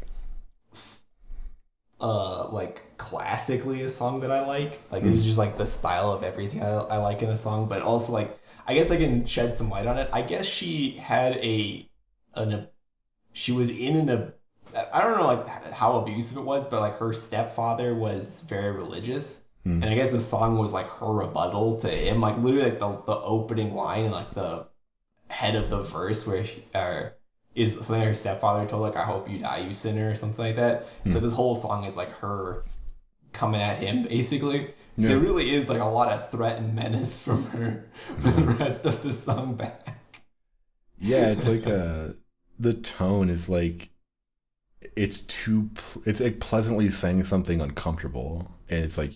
B: classically a song that I like. Like this is just like the style of everything I like in a song, but also like I guess I can shed some light on it. I guess she had she was in I don't know like how abusive it was, but like her stepfather was very religious. And I guess the song was like her rebuttal to him, like literally like the opening line and like the head of the verse where is something her stepfather told, like, I hope you die, you sinner, or something like that. So this whole song is like her coming at him basically. So there really is like a lot of threat and menace from her for the rest of the song back.
A: Yeah, it's like the tone is like it's like pleasantly saying something uncomfortable, and it's like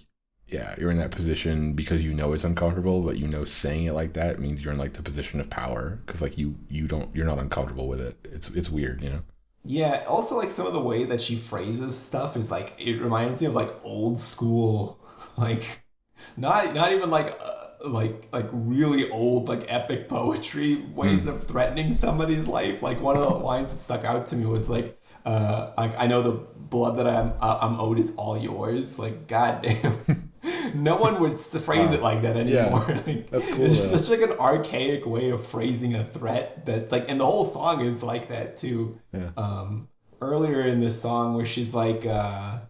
A: Yeah, you're in that position because you know it's uncomfortable, but you know saying it like that means you're in like the position of power because like you're not uncomfortable with it. It's weird, you know.
B: Yeah, also like some of the way that she phrases stuff is like it reminds me of like old school, like not even like really old like epic poetry ways
A: Mm.
B: of threatening somebody's life. Like one of the lines that stuck out to me was like I know the blood that I'm owed is all yours. Like goddamn. No one would phrase it
A: Wow.
B: like that
A: Yeah,
B: anymore. Like
A: that's cool
B: it's just
A: though.
B: such like an archaic way of phrasing a threat that like, and the whole song is like that too.
A: Yeah.
B: Earlier in this song where she's like, oh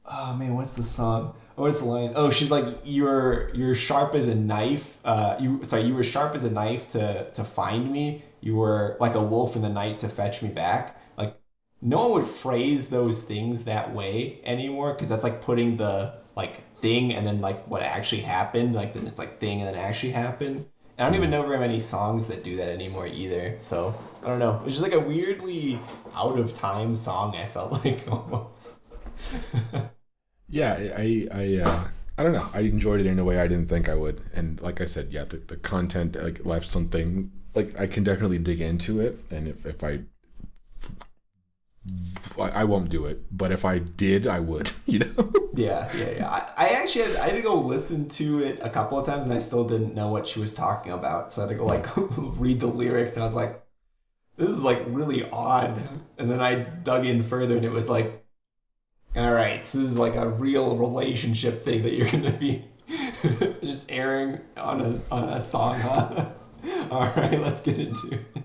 B: man, what's the song? Oh, what's the line? Oh, she's like, you're sharp as a knife. You were sharp as a knife to find me. You were like a wolf in the night to fetch me back. Like no one would phrase those things that way anymore because that's like putting the like thing and then like what actually happened. Like then it's like thing and then actually happened. And I don't even
A: Mm.
B: know very many songs that do that anymore either. So I don't know. It's just like a weirdly out of time song. I felt like almost.
A: Yeah, I don't know. I enjoyed it in a way I didn't think I would, and like I said, yeah, the content like left something like I can definitely dig into it, and if I won't do it, but if I did, I would, you know.
B: Yeah. I actually I had to go listen to it a couple of times, and I still didn't know what she was talking about. So I had to go like read the lyrics, and I was like, "This is like really odd." And then I dug in further, and it was like, "All right, so this is like a real relationship thing that you're gonna be just airing on a song, huh?" All right, let's get into it.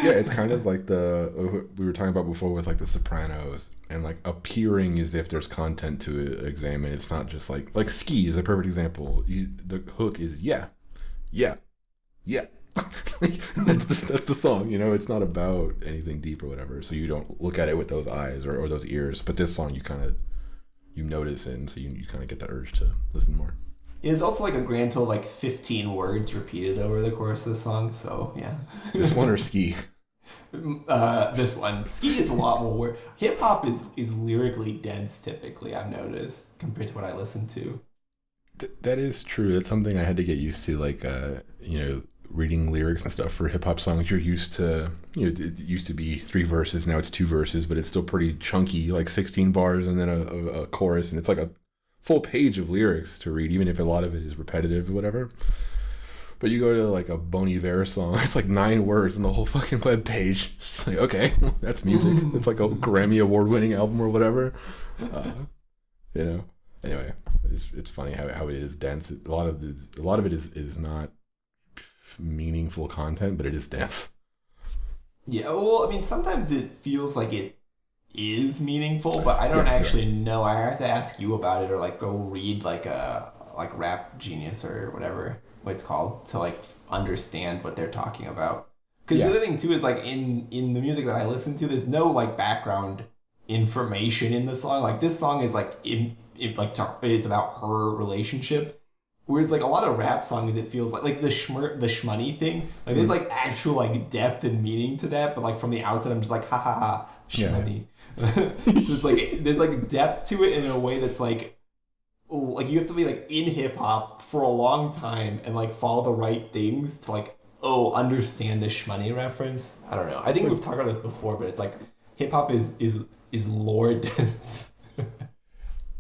A: Yeah, it's kind of like the we were talking about before with like The Sopranos, and like appearing as if there's content to examine. It's not just like Ski is a perfect example. The hook is yeah, yeah. Like, that's the song, you know. It's not about anything deep or whatever, so you don't look at it with those eyes or those ears. But this song, you notice it, and so you kind of get the urge to listen more.
B: It's also like a grand total of like 15 words repeated over the course of the song. So yeah.
A: This one or Ski?
B: This one, Ski is a lot more word. Hip hop is lyrically dense typically. I've noticed compared to what I listen to.
A: That is true. That's something I had to get used to. Like, reading lyrics and stuff for hip hop songs. You're used to, it used to be 3 verses. Now it's 2 verses, but it's still pretty chunky, like 16 bars and then a chorus, and it's like a full page of lyrics to read, even if a lot of it is repetitive or whatever. But you go to like a Bon Iver song, it's like 9 words in the whole fucking web page. It's just like, okay, that's music. It's like a Grammy award winning album or whatever. Uh, you know. Anyway, it's funny how it is dense. A lot of it is not meaningful content, but it is dense.
B: Yeah, well, I mean, sometimes it feels like it is meaningful, but I don't
A: Yeah, you're right.
B: actually know. I have to ask you about it, or like go read like a like Rap Genius or whatever what it's called to like understand what they're talking about. Because the
A: Yeah,
B: other thing too is like in the music that I listen to, there's no like background information in the song. Like this song is like in like is about her relationship. Whereas like a lot of rap songs, it feels like the shmoney thing. Like there's
A: mm,
B: like actual like depth and meaning to that, but like from the outside, I'm just like ha ha ha
A: yeah,
B: shmoney. So it's like there's like depth to it in a way that's like you have to be like in hip hop for a long time and like follow the right things to like understand the shmoney reference. I don't know. I
A: it's
B: think
A: like
B: we've talked about this before, but it's like hip hop is lore dense.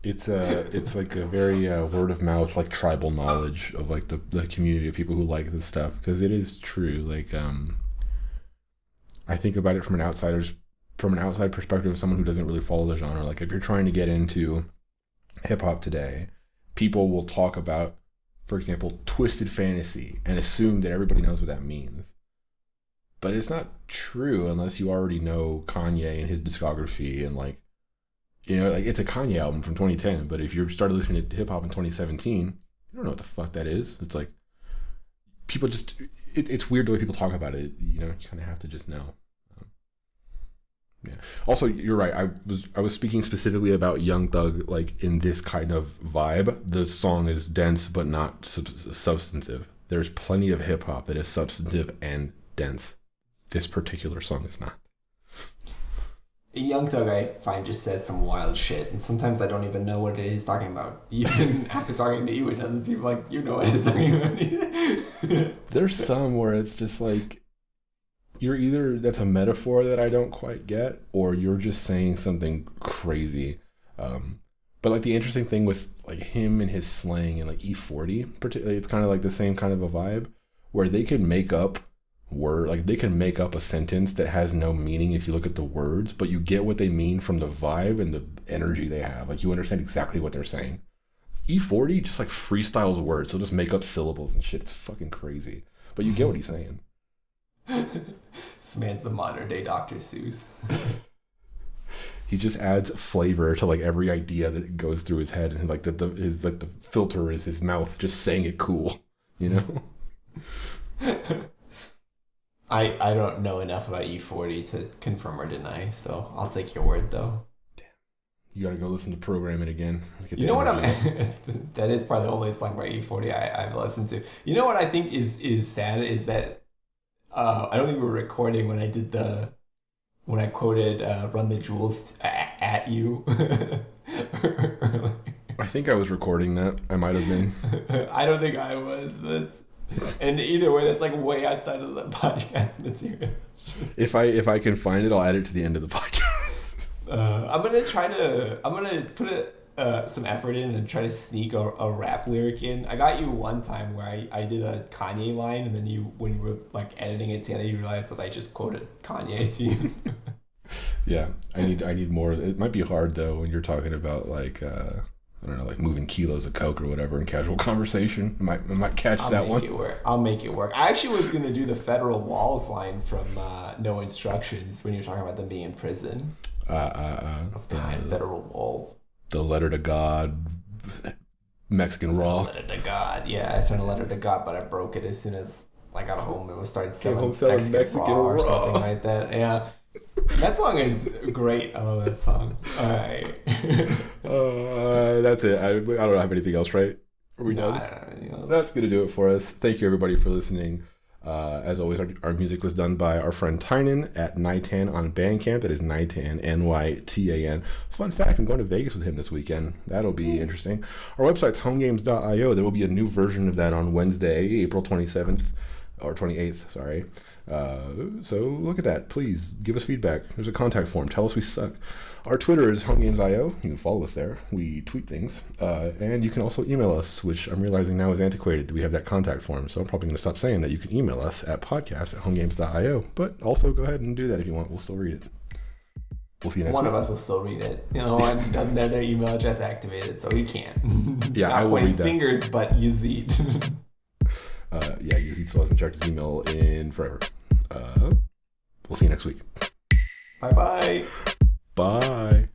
A: it's like a very word of mouth, like tribal knowledge of like the community of people who like this stuff, because it is true. Like, I think about it from an outside perspective of someone who doesn't really follow the genre. Like if you're trying to get into hip hop today, people will talk about, for example, twisted fantasy and assume that everybody knows what that means. But it's not true unless you already know Kanye and his discography and like, like it's a Kanye album from 2010, but if you started listening to hip hop in 2017, you don't know what the fuck that is. It's like people just it's weird the way people talk about it. You kind of have to just know. Um, Yeah. Also, you're right. I was speaking specifically about Young Thug, like in this kind of vibe. The song is dense but not substantive. There's plenty of hip hop that is substantive and dense. This particular song is not.
B: Young Thug, I find, just says some wild shit, and sometimes I don't even know what it is he's talking about. Even after talking to you, it doesn't seem like you know what he's talking about.
A: There's some where it's just like, you're either, that's a metaphor that I don't quite get, or you're just saying something crazy. But like the interesting thing with like him and his slang and like E40, particularly, it's kind of like the same kind of a vibe where they can make up they can make up a sentence that has no meaning if you look at the words, but you get what they mean from the vibe and the energy they have. Like you understand exactly what they're saying. E40 just like freestyles words. He'll just make up syllables and shit. It's fucking crazy. But you get what he's saying.
B: This man's the modern day Dr. Seuss.
A: He just adds flavor to like every idea that goes through his head, and like the filter is his mouth just saying it cool, you know?
B: I don't know enough about E40 to confirm or deny, so I'll take your word though.
A: Damn. You gotta go listen to Program It again.
B: You know what that is probably the only song by E40 I've listened to. You know what I think is sad is that I don't think we were recording when I quoted Run the Jewels at you.
A: I think I was recording that. I might have been.
B: I don't think I was. And either way, that's like way outside of the podcast material.
A: If I can find it, I'll add it to the end of the podcast.
B: I'm gonna put some effort in and try to sneak a rap lyric in. I got you one time where I did a Kanye line, and then when you were like editing it together, you realized that I just quoted Kanye to you.
A: Yeah, I need more. It might be hard though when you're talking about like I don't know, like moving kilos of coke or whatever in casual conversation. I might catch that one.
B: I'll make it work. I actually was gonna do the Federal Walls line from No Instructions when you were talking about them being in prison. That's behind Federal Walls.
A: The letter to God, Mexican Raw.
B: Letter to God. Yeah, I sent a letter to God, but I broke it as soon as I got home and started selling Mexican Raw or something like that. Yeah. That song is great. I love that song. All right.
A: That's it. I don't have anything else, right? Are we done?
B: I don't have anything else.
A: That's going to do it for us. Thank you, everybody, for listening. As always, our music was done by our friend Tynan at Nytan on Bandcamp. That is Nytan, Nytan. Fun fact, I'm going to Vegas with him this weekend. That'll be interesting. Our website's homegames.io. There will be a new version of that on Wednesday, April 27th. Or 28th, sorry. So look at that. Please give us feedback. There's a contact form. Tell us we suck. Our Twitter is homegames.io. You can follow us there. We tweet things. And you can also email us, which I'm realizing now is antiquated. We have that contact form. So I'm probably going to stop saying that. You can email us at podcast@homegames.io. But also go ahead and do that if you want. We'll still read it. We'll see you next week.
B: One of us will still read it. You know, one doesn't have their email address activated, so he can't.
A: Yeah, I will read that.
B: Not pointing fingers, but Yazid.
A: Yeah, Yazid still hasn't checked his email in forever. We'll see you next week.
B: Bye-bye.
A: Bye.